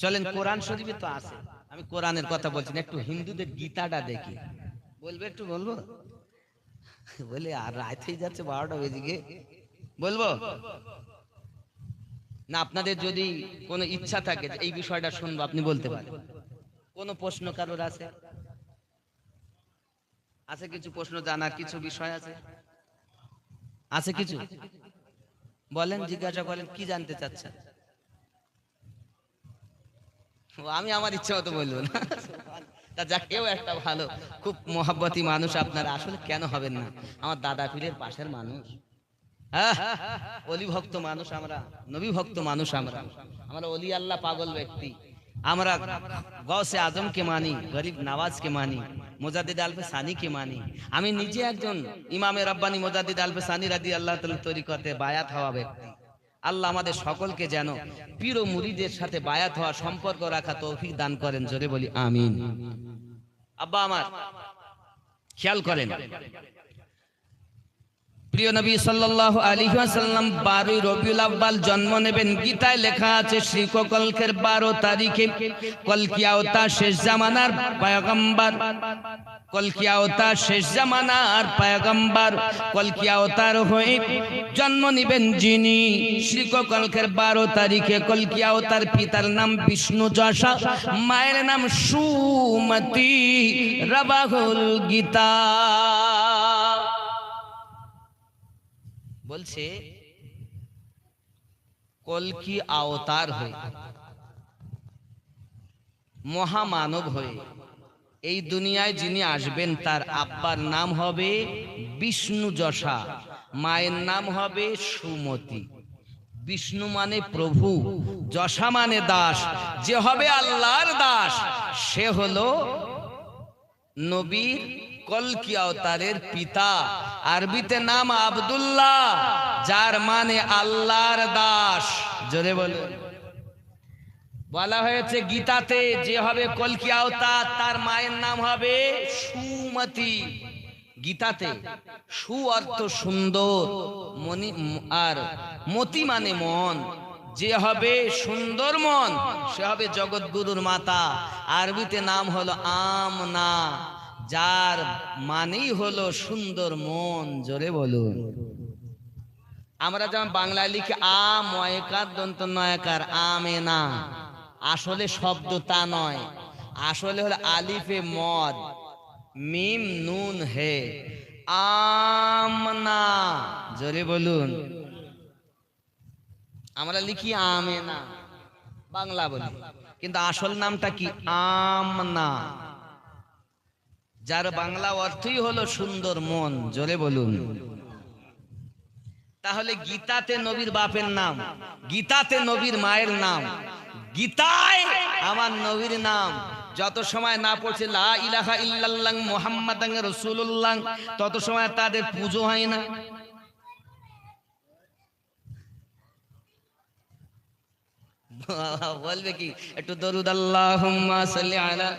চলেন কোরআন শরীফে তো আছে, আমি কোরআনের কথা বলছি না, একটু হিন্দুদের গীতাটা দেখি। বলবে একটু? বলবো বলে আর রাত হয়ে যাচ্ছে, 12টা বেজে গিয়ে বলবো না? আপনাদের যদি কোনো ইচ্ছা থাকে এই বিষয়টা শুনবো, আপনি বলতে পারেন। কোনো প্রশ্ন কারোর আছে? আছে কিছু প্রশ্ন জানার, কিছু বিষয় আছে? আছে কিছু? বলেন, জিজ্ঞাসা করেন, কি জানতে চাচ্ছেন? আমি আমার ইচ্ছা মতো বলবো না। তা যা, কেউ একটা ভালো, খুব মহাব্বতী মানুষ আপনারা, আসলে কেন হবেন না? আমার দাদা পীরের পাশের মানুষ, অলি ভক্ত মানুষ আমরা, নবী ভক্ত মানুষ আমরা অলি আল্লাহ পাগল ব্যক্তি। আমরা গৌসে আজমকে মানি, গরিব নওয়াজকে মানি, মুজাদ্দিদ আলফে সানিকে মানি। আমি নিজে একজন ইমামে রব্বানি মুজাদ্দিদ আলফে সানি রাদিয়াল্লাহু তাআলা তরিকতে বায়াত হওয়া ব্যক্তি। আল্লাহ আমাদের সকলকে যেন পীর ও মুরিদের সাথে বায়াত হওয়া, সম্পর্ক রাখা তৌফিক দান করেন। জোরে বলি আমিন। আব্বা আমার খেয়াল করেন, প্রিয় নবী সাল্লাল্লাহু আলাইহি ওয়াসাল্লাম 12 রবিউল আউয়াল জন্ম নেবেন। গীতায় লেখা আছে শ্রীকল্কের 12 তারিখে কলকি আওতার শেষ জামানার পয়গম্বর, কলকি আওতার শেষ জামানার পয়গম্বর, কলকি আওতার হয়ে জন্ম নেবেন যিনি। শ্রীকল্কের 12 তারিখে কলকি আওতার পিতার নাম বিষ্ণু যশা, মায়ের নাম সুমতি। রাবাহুল গীতা বলছে কলকি আওতার হয়ে, মহামানব হয়ে এই দুনিয়ায় যিনি আসবেন তার আব্বার নাম হবে বিষ্ণু যশা, মায়ের নাম হবে সুমতি। বিষ্ণু মানে প্রভু, যশা মানে দাস। যে হবে আল্লাহর দাস সে হলো নবীর কলকি আওতারের পিতা। আরবিতে নাম আব্দুল্লাহ, যার মানে আল্লাহর দাস। জোরে বলুন। বলা হয়েছে গীতাতে, যে হবে কলকি আওতার তার মায়ের নাম হবে সুমতি। গীতাতে সু অর্থ সুন্দর, মনি আর মতি মানে মন। যে হবে সুন্দর মন সে হবে জগৎগুরুর মাতা। আরবিতে নাম হলো আমনা, যার মানেই হলো সুন্দর মন। জোরে বলুন। আমরা যেমন বাংলায় লিখি আ ময়কার দন্ত নয়কার আমেনা, আসলে শব্দ তা নয়, আসলে হলো আলিফে মদ মিম নুন হে, আমনা। জোরে বলুন। আমরা লিখি আমেনা, বাংলা বলি, কিন্তু আসল নামটা কি? আমনা, যার বাংলা অর্থই হলো সুন্দর মন। জোরে বলুন। তাহলে গীতাতে নবীর বাপের নাম, গীতাতে নবীর মায়ের নাম, গীতায় আমার নবীর নাম। যত সময় না পড়ছে লা ইলাহা ইল্লাল্লাহ মুহাম্মাদান রাসূলুল্লাহ, তত সময় তাদের পুজো হয় না। বলবে কি একটু দরুদ আল্লাহুম্মা সাল্লি আলা।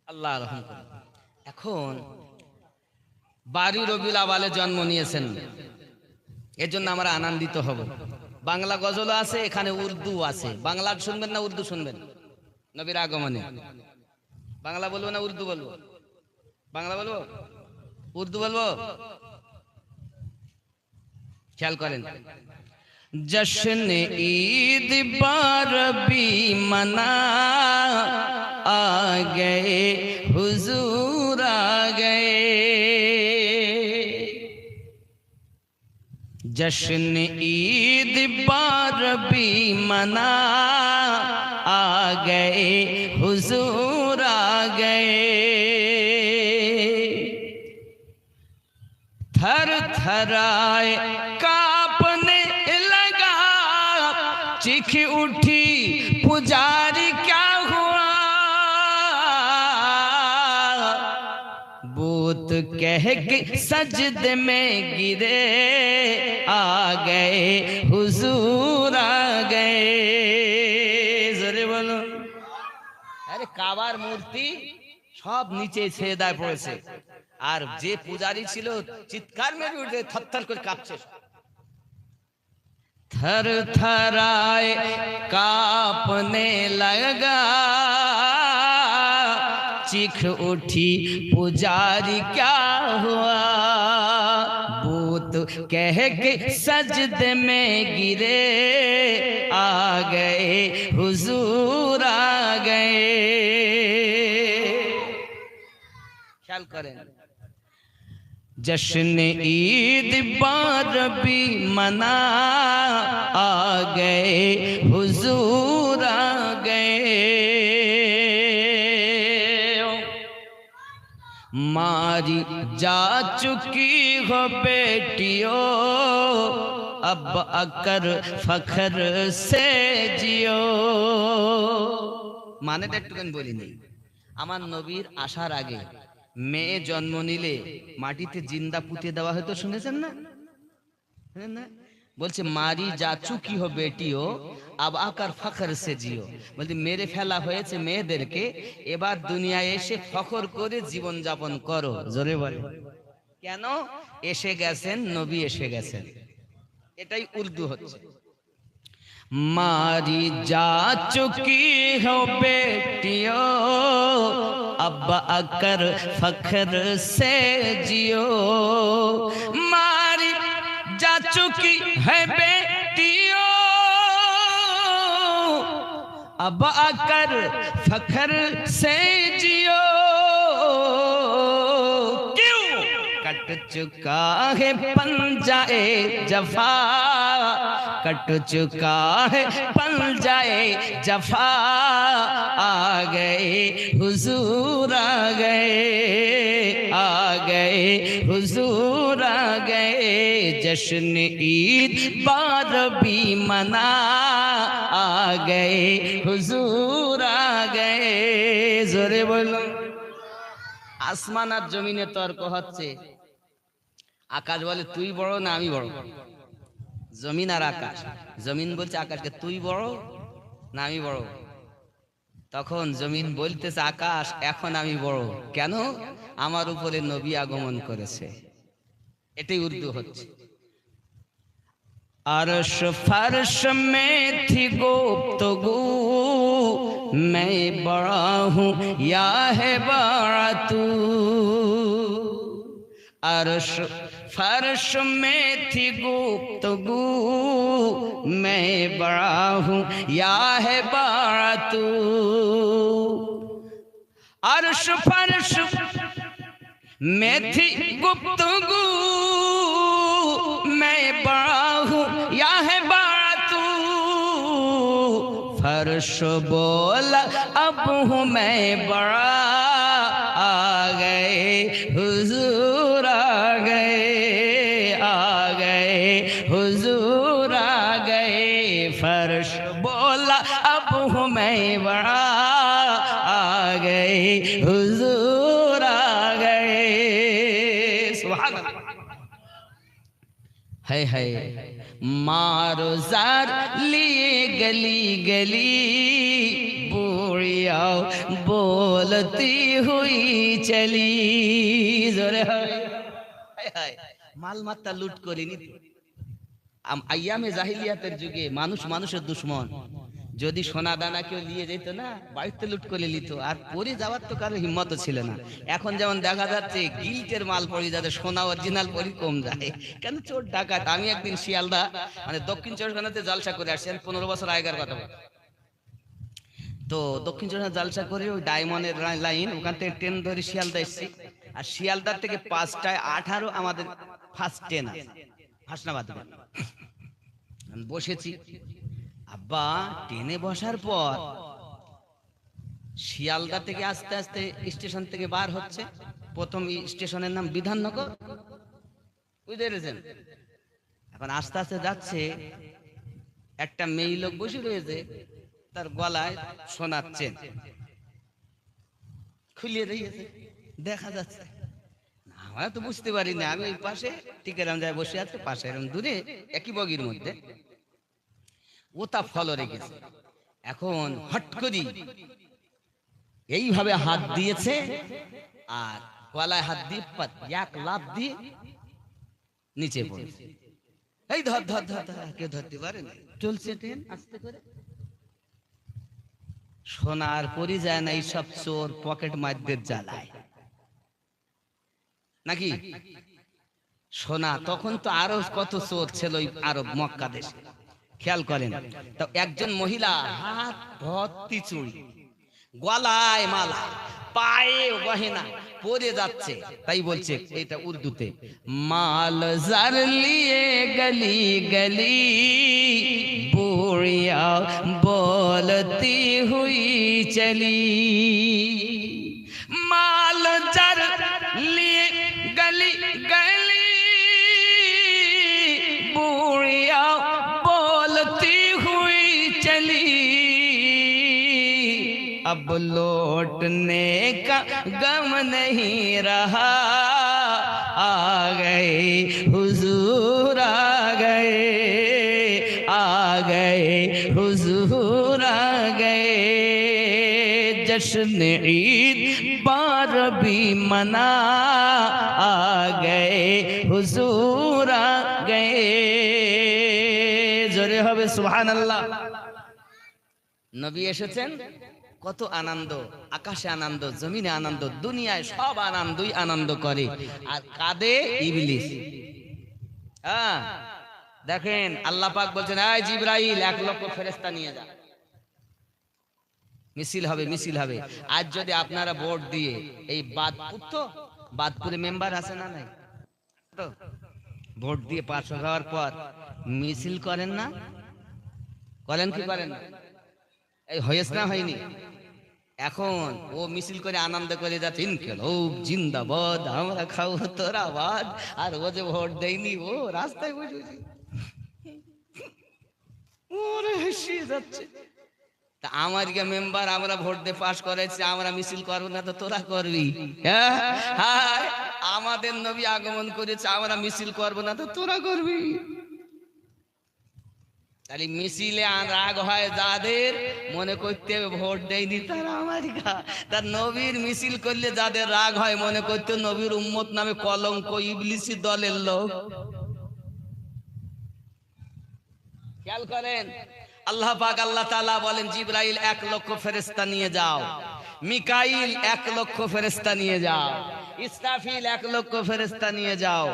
আল্লাহ রহম করুন। এখন 12 রবিউল আওয়ালে জন্ম নিয়েছেন, এর জন্য আমরা আনন্দিত হব। বাংলা গজল আছে, এখানে উর্দু আছে। বাংলা শুনবেন না উর্দু শুনবেন? নবীর আগমনে বাংলা বলবো না উর্দু বলবো? বাংলা বলবো, উর্দু বলবো? খেয়াল করেন। जश्न ईद बारबी मना आ गए, हुजूर आ गए। जश्न ईद बारबी मना, आ गए हुजूर आ गए। थर थराए कांपने लगा, चीख उठी पुजारी क्या हुआ। बूत कह के सजदे में गिरे, आ गए हुजूर आ गए। जरे बोलो। अरे काবার মূর্তি সব নিচে সেজদায় পড়েছে, আর যে পূজারী ছিল চিৎকার মেরে উঠে থরথর করে কাঁপছে। थर थराए कांपने लगा, चीख उठी पुजारी क्या हुआ। भूत कह के सजदे में गिरे, आ गए हुजूर आ गए। ख्याल करें, जश्न ईद बारबी मना, आ गए हुजूर आ गए। मारी जा चुकी हो बेटियों, अब अकर फखर से जियो। মানে একটুখানি বলিনি, আমার নবীর আসার আগে মেয়ে জন্ম নিলে মাটিতে জিন্দা পুঁতে দেওয়া হতো, শুনেছেন না? বলছে মারি যা চুকি হো বেটিও, আব আকার ফখর সে জিও। বলছে মেরে ফেলা হয়েছে মেয়েদেরকে, এবার দুনিয়ায় এসে ফখর করে জীবন যাপন করো। জোরে বলে কেন? এসে গেছেন নবী, এসে গেছেন, এটাই উর্দু হচ্ছে। मारी जा चुकी हो बेटियों, अब अकर फखर से जियो। मारी जा चुकी है बेटियों, अब अकर फखर से जियो। क्यों? कट चुका है पंजाए जफा, कट चुका है पंजाए जफा, आ गए हुजूर आ गए, आ गए हुजूर आ गए। जश्न ईद बारबी मना, आ गए हुजूर आ गए। जोरे बोलो। আসমান আর জমিনে তর্ক হচ্ছে। আকাশ বলে তুই বড় না আমি বড়। জমিন আর আকাশ, জমিন বলছে আকাশকে তুই বড় না আমি বড়। তখন জমিন বলতেছে আকাশ এখন আমি বড়, কেন? আমার উপরে নবী আগমন করেছে। এটাই উর্দু হচ্ছে। আরশ ফরশ মে থি গুফতগু, मैं बड़ा हूँ या है बड़ा तू। अर्श फर्श में थी गुफ्तगू, मैं बड़ा हूँ या है बड़ा तू। अर्श फर्श में थी गुफ्तगू, मैं बड़ा हूँ या है बड़ा तू। फर्श बोला अब हूँ मैं बड़ा, आ गए हुजूर आ गए, आ गए हुजूर आ गए। फर्श बोला अब हूँ मैं बड़ा, आ गए हुजूर आ गए। सुभान अल्लाह। है मारो जार लिए गली गली, बूढ़िया बोलती हुई चली। जोरे हाय মাল মাত্তা লুট করে নিত। আইয়ামে জাহিলিয়াতের যুগে মানুষ মানুষের দুশ্মন। যদি সোনা দানা কেউ নিয়ে যেত না, বাড়িতে লুট করে নিত, আর পরে যাওয়ার তো কারো হিম্মত ছিল না। এখন যেমন দেখা যাচ্ছে গিল্টের মাল পড়ে যাচ্ছে, সোনা অরিজিনাল পরি কম যায়। কেন? চোর ডাকাত। আমি একদিন শিয়ালদা মানে দক্ষিণ চব্বিশ ঘন্টাতে জলসা করে আসছি, 15 বছর আগের কথা। তো দক্ষিণ চব্বিশ ঘন্টা জলসা করে ওই ডায়মন্ডের লাইন, ওখান থেকে ট্রেন ধরে শিয়ালদা এসেছি। আর শিয়ালদার থেকে 5টায় 18 আমাদের ফার্স্ট ট্রেন আছে। হাসনাবাদ বসেছি। আব্বা ট্রেনে বসার পর শিয়ালদা থেকে আস্তে আস্তে স্টেশন থেকে বার হচ্ছে। প্রথম স্টেশনের নাম বিধাননগর, বুঝতে পেরেছেন? এখন আস্তে আস্তে যাচ্ছে, একটা মেয়ে লোক বসে রয়েছে, তার গলায় সোনার চেন খুলিয়ে দিয়েছে, দেখা যাচ্ছে। আমরা তো বুঝতে পারি না, আমি ওই পাশে টিকেরাম যায় বসে আছে, পাশে এরকম দূরে একই বগির মধ্যে ও তা ফলো রেখেছে। এখন হট করি এইভাবে হাত দিয়েছে আর গলায় হাত দিয়ে এক লাফ দিয়ে নিচে পড়েছে। এই ধর ধর ধর ধর, কেউ ধরতে পারে না, চলছে ট্রেন আস্তে করে। সোনার পরি যায় না, এইসব চোর পকেট মারদের জ্বালায় নাকি সোনা। তখন তো আরো কত চোর ছিল ওই আরব মক্কা দেশে, খেয়াল করেন। তো একজন মহিলা হাত ভর্তি চুড়ি, গলায় মালা, পায়ে গহেনা পরে যাচ্ছে, তাই বলছে এটা উর্দুতে, মাল জার লিয়ে গলি গলি বুড়িয়া বলতি হুই চলি, মাল জার লিয়ে গলি গলি বুড়িয়া বলতি হুই চলি, अब लौटने का गम नहीं रहा, आ गए हुजूर आ गए, आ गए हुजूर आ गए, जश्न ईद बार भी मना, आ गए हुजूर आ गए। जोरे হবে সুবহানাল্লাহ। নবী এসেছেন, কত আনন্দ, আকাশে আনন্দ, জমিনে আনন্দ, দুনিয়ায় সব আনন্দই আনন্দ করে, আর কাঁদে ইবলিস। হ্যাঁ দেখেন আল্লাহ পাক বলছেন, এই জিবরাইল 1 লক্ষ ফেরেশতা নিয়ে যা, মিছিল হবে, মিছিল হবে। আজ যদি আপনারা ভোট দিয়ে এই বাদপুর, তো বাদপুরে মেম্বার আছে না নাই, তো ভোট দিয়ে পাস হওয়ার পর মিছিল করেন না, করেন কি করেন না? এই হয়েছে না হয়নি? এখন ও মিছিল করে আনন্দ করে যাচ্ছে, ইনকিলাব জিন্দাবাদ, আমরা খাবো তোরা বাদ, আর ও যে ভোট দেয়নি ও রাস্তায় বসে ওরে হেসে যাচ্ছে। তা আমার কে মেম্বার, আমরা ভোট দিয়ে পাস করেছি, আমরা মিছিল করবো না তো তোরা করবি? হ্যাঁ, আমাদের নবী আগমন করেছে, আমরা মিছিল করবো না তো তোরা করবি। তাহলে মিছিলে রাগ হয় যাদের, মনে করতে ভোট দেয়নি তারা আমারই গা। তার নবীর মিছিল করলে যাদের রাগ হয়, মনে করতে নবীর উম্মত নামে কলঙ্ক, ইবলিসি দলের লোক। খেয়াল করেন আল্লাহ পাক আল্লাহ তাআলা বলেন, জিবরাইল 1 লক্ষ ফেরেশতা নিয়ে যাও, মিকাইল 1 লক্ষ ফেরেশতা নিয়ে যাও, ইসরাফিল 1 লক্ষ ফেরেশতা নিয়ে যাও,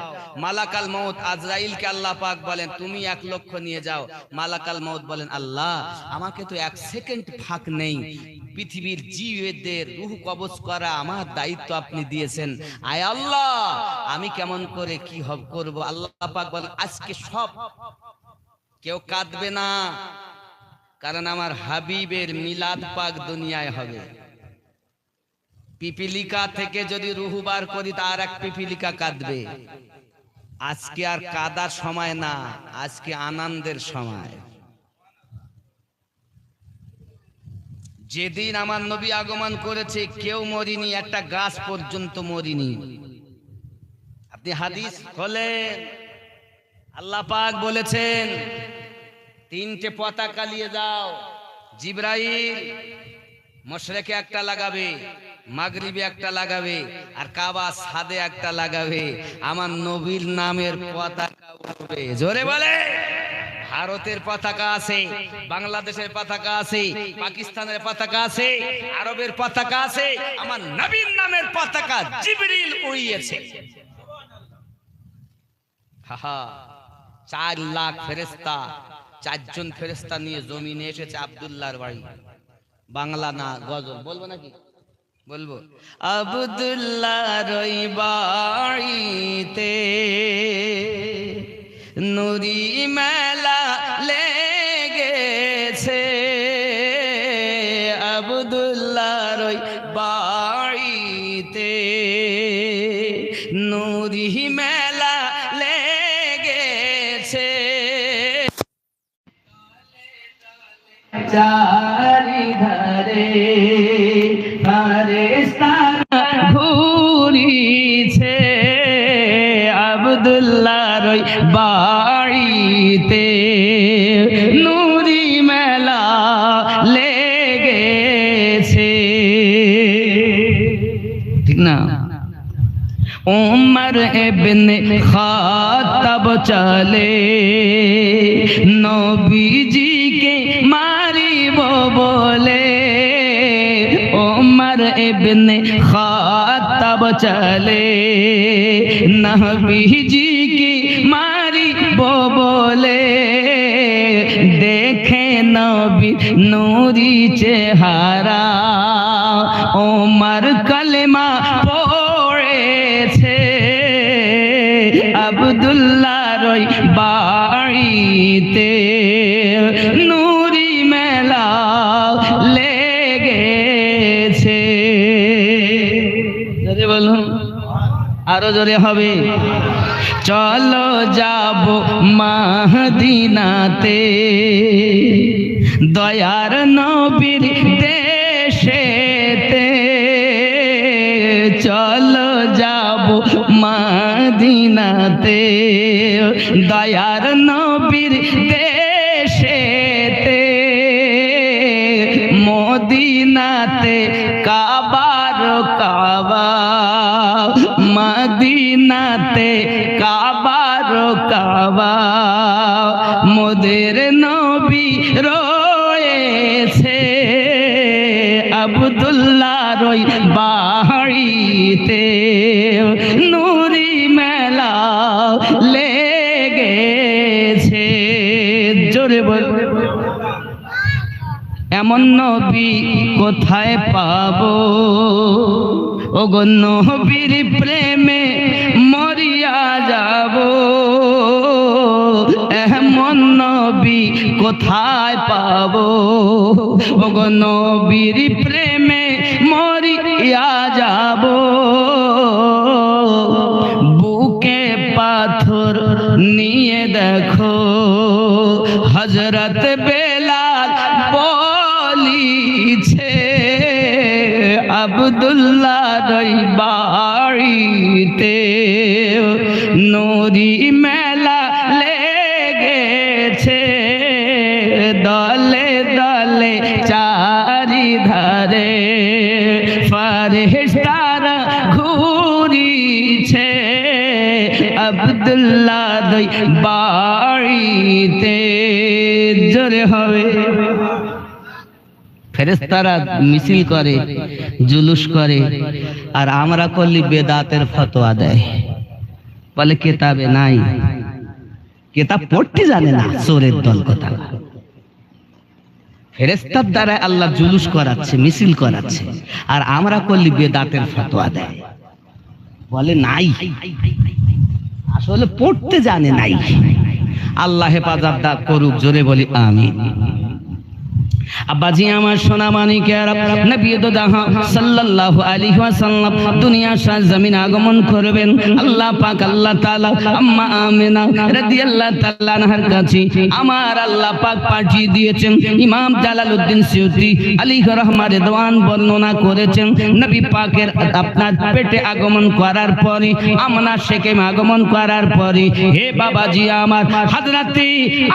মালাকাল মউত আজরাইলকে আল্লাহ পাক বলেন তুমি 1 লক্ষ নিয়ে যাও। মালাকাল মউত বলেন, আল্লাহ আমাকে তো 1 সেকেন্ড ফাঁক নেই, পৃথিবীর জীবদের রূহ কবজ করা আমার দায়িত্ব আপনি দিয়েছেন, আয় আল্লাহ আমি কেমন করে কি করব? আল্লাহ পাক বলেন, আজকে সব কেউ কাঁদবে না, কারণ আমার হাবিবের মিলাদ পাক দুনিয়ায় হবে। পিপিলিকা থেকে যদি রুহ বার করি তার এক পিপিলিকা কাঁদবে। আজকে আর কাদার সময় না, আজকে আনন্দের সময়। যেদিন আমার নবী আগমন করেছে কেউ মরিনি, একটা গাছ পর্যন্ত মরিনি। আপনি হাদিস খোলেন, আল্লাহ পাক বলেছেন 3টে পতাকা নিয়ে যাও, জিবরাইল মশরিকে একটা লাগাবে, মাগরিবে একটা লাগাবে, আর কাবা সাদে একটা লাগাবে, আমার নবীর নামের পতাকা উঠবে। জোরে বলে। ভারতের পতাকা আছে, বাংলাদেশের পতাকা আছে, পাকিস্তানের পতাকা আছে, আরবের পতাকা আছে, আমার নবীর নামের পতাকা জিবরিল উড়িয়েছে। হাহা 4 লাখ ফেরেশতা, 4 জন ফেরেশতা নিয়ে জমিনে এসেছে আব্দুল্লাহর বাড়ি। বাংলা না গজল বলবো নাকি? বলবো। আব্দুল্লাহর বাড়িতে নুরি মেলা লেগেছে আব্দুল্লাহর ওই বাড়িতে, নুরি মেলা লেগেছে চারিধারে, ফারেস্তারা ঘুরিছে আব্দুল্লাহর ওই বাড়িতে, নুরি মেলা লেগেছে। ঠিক না? উমর ইবনে খাত্তাব চলে নবীজিকে মারিব বলে, উমর ইবনে খাত্তাব চলে নবীজিকে মারিব বলে, দেখে নবী নূরি চেহারা উমর কলেমা পড়েছে আব্দুল্লাহর ওই বাড়িতে, নুরি মেলা লেগেছে। জোরে বলুন, আরো জোরে হবে। চলো যাব মদিনাতে দয়ার নবীর দেশেতে, চলো যাব মদিনাতে দয়ার নবীর দেশেতে, মদিনাতে কাবার কাবা, মদিনাতে কাবার কাবা, মোদের নবী রয়েছে আব্দুল্লাহর ওই বাড়িতে, নুরি মেলা লেগেছে। জোরে বল। এমন নবী কোথায় পাবো, ওগো নবীর প্রেমে মরিয়া যাব, এমন নবী কোথায় পাবো, ওগো নবীর প্রেমে মরিয়া যাব, বুকে পাথর নিয়ে দেখো হযরত বেলাল বলিছে আব্দুল্লাহর ওই বাড়িতে, নুরি মেলা লেগেছে দলে দলে চারিধারে, ফারেস্তারা ঘুরিছে আব্দুল্লাহর ওই বাড়িতে। জোরে হবে। ফেরেশতারা মিছিল করে, জুলুস করে, আর আমরা করলি বেদাতের ফতোয়া দেয়, বলে কিতাবে নাই, কিতাব পড়তে জানে না, চোরের দল কথা। ফেরেশতার দ্বারা আল্লাহ জুলুস করাচ্ছে, মিছিল করাচ্ছে, আর আমরা করলি বেদাতের ফতোয়া দেয়, বলে নাই, আসলে পড়তে জানে নাই। আল্লাহ হেফাজত করুক, জোরে বলি আমিন। আব্বাজি আমার সোনা মানিকেরা, নবী দোদাহা সাল্লাল্লাহু আলাইহি ওয়াসাল্লাম দুনিয়া শাহ জমিন আগমন করবেন। আল্লাহ পাক আল্লাহ তাআলা আম্মা আমিনা রাদিয়াল্লাহু তাআলা আনহার কাছে আমার আল্লাহ পাক পাঠিয়ে দিয়েছেন। ইমাম জালালউদ্দিন সিউতি আলাইহি রহমাত রিদওয়ান বর্ণনা করেছেন, নবী পাকের আপনার পেটে আগমন করার পরে, আমনা শেকেম আগমন করার পরে, হে বাবাজি আমার হযরতে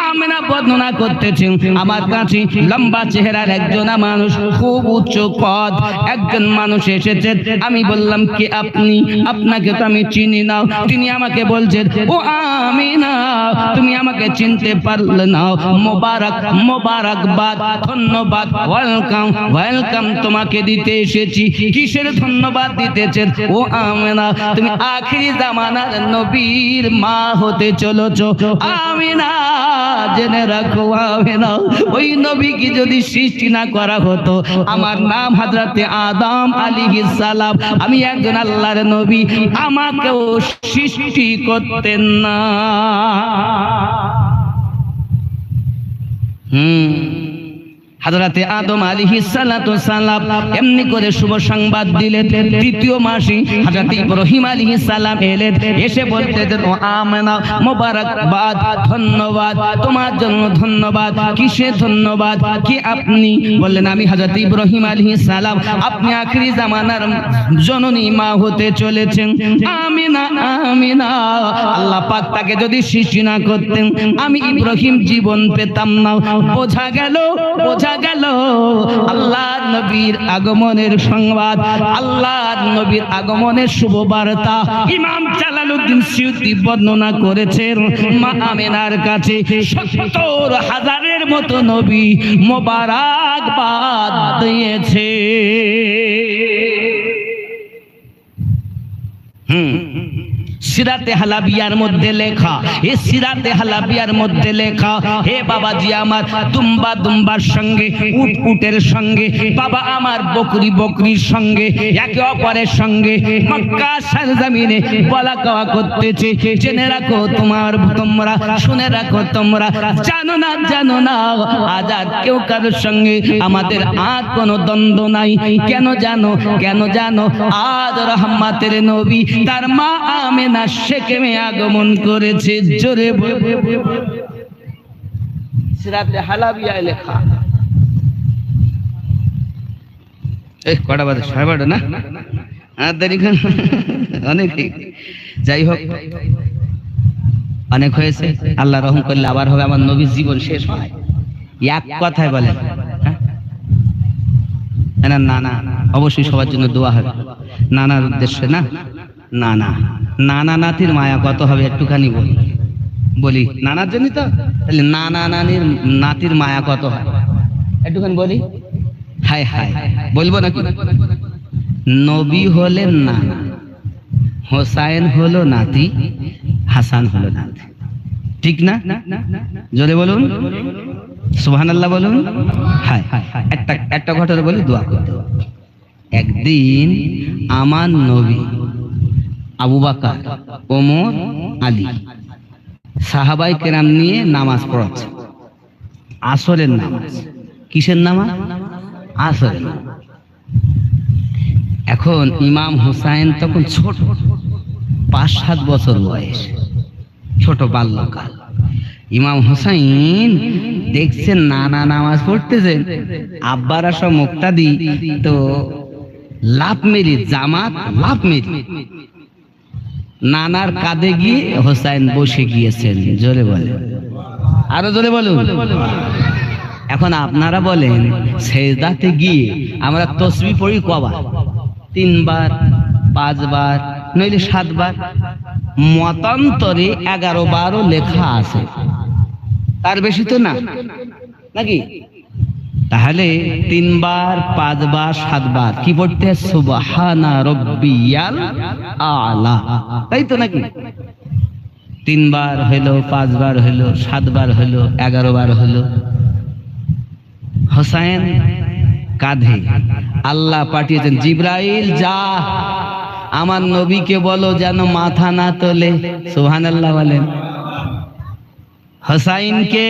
আমিনা বর্ণনা করতেছেন, আমার কাছে লম্বা চেহারার একজন মানুষ, খুব উচ্চ পদ একজন মানুষ এসেছে। আমি বললাম কে আপনি? আপনাকে তো আমি চিনি না। তিনি আমাকে বলছেন, ও আমিনা, তুমি আমাকে চিনতে পারলে না, মোবারক মোবারকবাদ, ধন্যবাদ, ওয়েলকাম ওয়েলকাম তোমাকে দিতে এসেছি। কিসের ধন্যবাদ দিতেছেন? ও আমিনা, তুমি আখিরি জামানার নবীর মা হতে চলেছো। আমিনা, জেনে রাখো আমিনা, ওই নবী কি যদি সৃষ্টি না করা হতো, আমার নাম হযরতে আদম আলাইহিস সালাম, আমি একজন আল্লাহর নবী, আমাকেও সৃষ্টি করতেন না। হযরতে আদম আলাইহিস সালাতু সালাম এমনি করে শুভ সংবাদ দিলেন। তৃতীয় মাসে হযরত ইব্রাহিম আলাইহিস সালাম এলেন, এসে বলতেন ও আমেনা মোবারকবাদ, ধন্যবাদ তোমার জন্য, ধন্যবাদ। কিসে ধন্যবাদ? কি আপনি বললেন আমি হযরত ইব্রাহিম আলাইহিস সালাম, আপনি আখিরি জামানার জননী মা হতে চলেছেন। আমিনা আমিনা, আল্লাহ পাক তাকে যদি সৃষ্টি না করতেন আমি ইব্রাহিম জীবন পেতাম না। বোঝা গেল আল্লাহর নবীর আগমনের সংবাদ, আল্লাহর নবীর আগমনের শুভ বার্তা ইমাম জালালউদ্দিন সিয়ুতি বর্ণনা করেছেন। মা আমেনার কাছে ৭০,০০০-এর মতো নবী মোবারকবাদ দিয়েছে। সিরাতে হালাবিয়ার মধ্যে লেখা, এই সিরাতে হালাবিয়ার মধ্যে লেখা, হে বাবাজি আমার, দুম্বা দুম্বার সঙ্গে, উট উটের সঙ্গে, বাবা আমার বকরি বকরির সঙ্গে, একে অপরের সঙ্গে মক্কা সরজমিনে বলা কওয়া করতেছে। জেনে রাখো তোমরা, শুনে রাখো তোমরা, জানো না আজ আর কেউ কারোর সঙ্গে আমাদের আর কোনো দ্বন্দ্ব নাই। কেন জানো আজ রহমতের নবী তার মা আমেনা সেকেমে আগমন করেছে। জোরে সিরাতে হালাবিয়ায় লেখা। কটা বাজে? 12:30 না? অনেক, যাই হোক অনেক হয়েছে। আল্লাহ রহম করলে আবার হবে। আমার নবীর জীবন শেষ হয় এক কথায় বলেন না, অবশ্যই সবার জন্য দোয়া হবে। নানার উদ্দেশ্যে নানা নাতির মায়া কত হবে একটুখানি বলি। নানার জন্য তো, তাহলে নানা নানির নাতির মায়া কত হয় একটুখানি বলি। হায় হায় বলবো নাকি? নবী হলেন নানা, হোসাইন হলো নাতি, হাসান হলো নাতি, ঠিক না? জোরে বলুন সুবহানাল্লাহ বলুন। হায় একটা ঘটনা বলি, দোয়া করতে। একদিন আমার নবী আবু বকর, ওমর, আলী সাহাবায়ে কেরাম নিয়ে নামাজ পড়াচ্ছে, আসরের নামাজ। কিসের নামাজ? আসরের। এখন ইমাম হুসাইন তখন ছোট, ৫-৭ বছর বয়স, ছোট বাল্যকাল। ইমাম হুসাইন দেখছেন নানা নামাজ পড়তেছেন, আব্বারা সব মুক্তাদি, তো লাফ মেরে জামাত লাফ মেরে নানার কাঁধে গিয়ে হোসাইন বসে গিয়েছেন। জোরে বলেন, আরো জোরে বলুন। এখন আপনারা বলেন সেজদাতে গিয়ে আমরা তসবিহ পড়ি কবার? 3 বার, 5 বার, নইলে 7 বার। মতান্তরে 11 বারও লেখা আছে, তার বেশি তো না, নাকি? তাহলে 3 বার, 5 বার, 7 বার কি পড়তে? সুবহানা রাব্বিয়াল আলা, তাই তো নাকি? 3 বার হলো, 5 বার হলো, 7 বার হলো, 11 বার হলো। হোসাইন কাঁধে আল্লাহ পাঠিয়েছেন, জিবরাইল যা আমার নবীকে বলো যেন মাথা না তোলে। সুবহানাল্লাহ বলেন। হোসাইনকে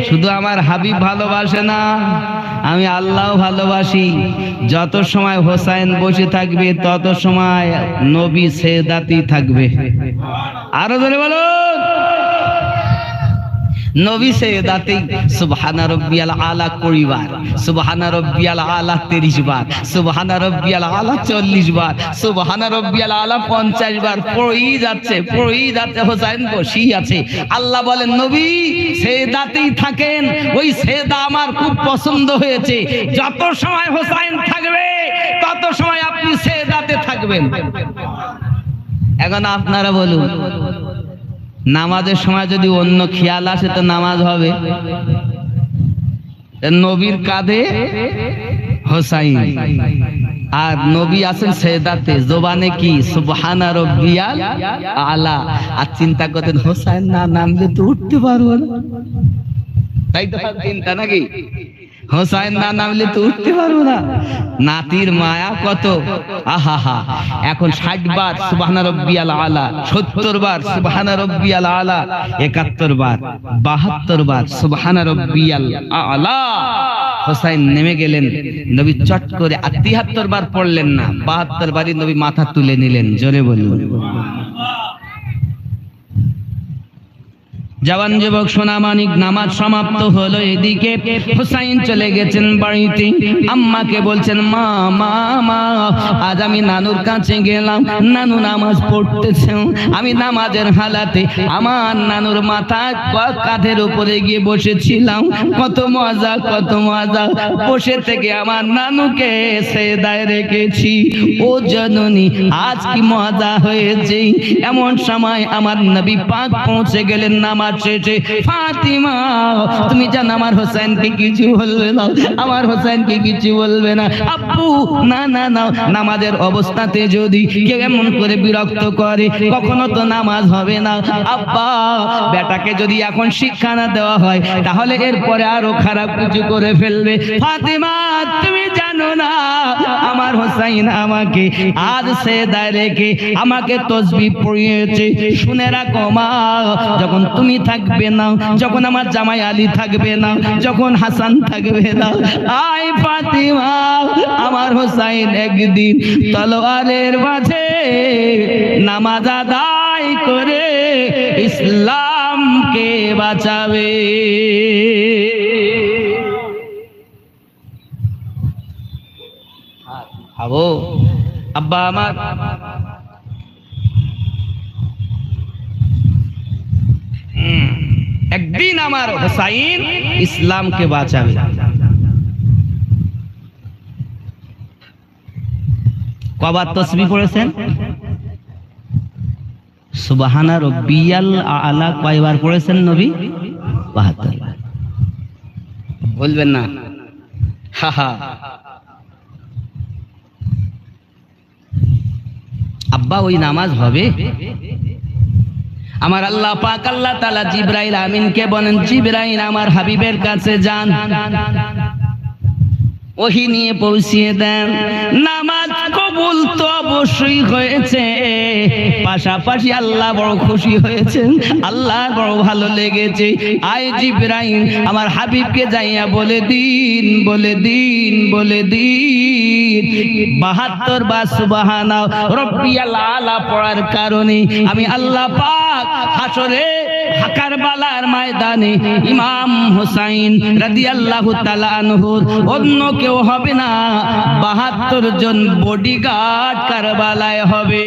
শুধু আমার হাবিব ভালোবাসে না, আমি আল্লাহ ভালোবাসি। যত সময় হোসাইন বসে থাকবে তত সময় নবী সেজদাতেই থাকবে। আরো জোরে বলুন, নবী সেজদাতেই। সুবহানা রাব্বিয়াল আলা 20 বার, সুবহানা রাব্বিয়াল আলা 30 বার, সুবহানা রাব্বিয়াল আলা 40 বার, সুবহানা রাব্বিয়াল আলা 50 বার পড়েই যাচ্ছে। হোসাইন বসেই আছে। আল্লাহ বলেন নবী সেজদাতেই থাকেন, ওই সেজদা আমার খুব পছন্দ হয়েছে। যত সময় হোসাইন থাকবে তত সময় আপনি সেজদাতে থাকবেন। এখন আপনারা বলুন, নামাজের সময় যদি অন্য খেয়াল আসে তো নামাজ হবে? নবীর কাঁধে হোসাইন, আর নবী আছেন সেজদাতে, জবানে কি সুবহানা রাব্বিয়াল আলা। আর চিন্তা করতেন হোসাইন না নামলে তো উঠতে পারবো না, তাই তো চিন্তা নাকি? হোসাইন না নামলে তো উঠতে পারবো না। নাতির মায়া কত, আহা। এখন 60 বার সুবহান রাব্বিয়াল আলা, 70 বার সুবহান রাব্বিয়াল আলা, 71 বার 72 বার সুবহান রাব্বিয়াল আলা। হোসাইন নেমে গেলেন, নবী চট করে 73 বার পড়লেন না, 72 বারই নবী মাথা তুলে নিলেন। জোরে বলুন। জওয়ান যুবক সোনামানিক, নামাজ সমাপ্ত হলো। এদিকে হুসাইন চলে গেছেন বাড়িতে। আম্মাকে বলছেন, মা মা মা, আজ আমি নানুর কাছে গেলাম, নানু নামাজ পড়তেছে। আমি নামাজের হালাতে আমার নানুর মাথা কাঁধের উপরে গিয়ে বসেছিলাম। কত মজা, কত মজা। বসে থেকে আমার নানুকে সেজদায় রেখেছি। ও জননী, আজ কি মজা হয়েছে। এমন সময় আমার নবী পাক পৌঁছে গেলেন নামাজ শেষে। ফাতিমা, তুমি জান আমার হোসেনকে কিছু বলবে না, আমার হোসেনকে কিছু বলবে না। আব্বু, না না না, নামাজের অবস্থাতে যদি কেউ এমন করে বিরক্ত করে কখনো তো নামাজ হবে না। আব্বা, বেটাকে যদি এখন শিক্ষা না দেওয়া হয় তাহলে এরপরে আরো খারাপ কিছু করে ফেলবে। ফাতিমা, তুমি জানো না আমার হোসেন আমাকে আজ সেজদায় রেখে আমাকে তাসবিহ পড়িয়েছে। শুনে রাখো মা, যখন তুমি থাকবে না, যখন আমার জামাই আলী থাকবে না, যখন হাসান থাকবে না, আই ফাতিমা, আমার হোসেন একদিন তলোয়ারের মাঝে নামাজ আদায় করে ইসলামকে বাঁচাবে। খাবো আব্বা আমার, একদিন আমার হোসাইন ইসলামকে বাঁচাবে। কবার তাসবিহ পড়েছেন? সুবহানা রাব্বিয়াল আলা কয়বার পড়েছেন নবী? 72 বার। বলবেন না হা। আব্বা, ওই নামাজ হবে? আমার আল্লাহ পাক আল্লাহ তাআলা জিবরাইল আমিনকে বলেন, জিবরাইল আমার হাবিবের কাছে যান, ওহী নিয়ে পৌঁছিয়ে দেন। নামাজ কবুল তো অবশ্যই হয়েছে, পাশাপাশি আল্লাহ বড় খুশি হয়েছেন, আল্লাহ বড় ভালো লেগেছে। আয় জিবরাইল, আমার হাবিবকে যাইয়া বলে দিন, বলে দিন, বলে দিন 72 বার সুবহানা রাব্বিয়াল আলা পড়ার কারণে আমি আল্লাহ পাক হাসরে কারবালার ময়দানে ইমাম হুসাইন রাদিয়াল্লাহু তাআলা আনহু অন্য কেউ হবে না, 72 জন বডিগার্ড কারবালায় হবে।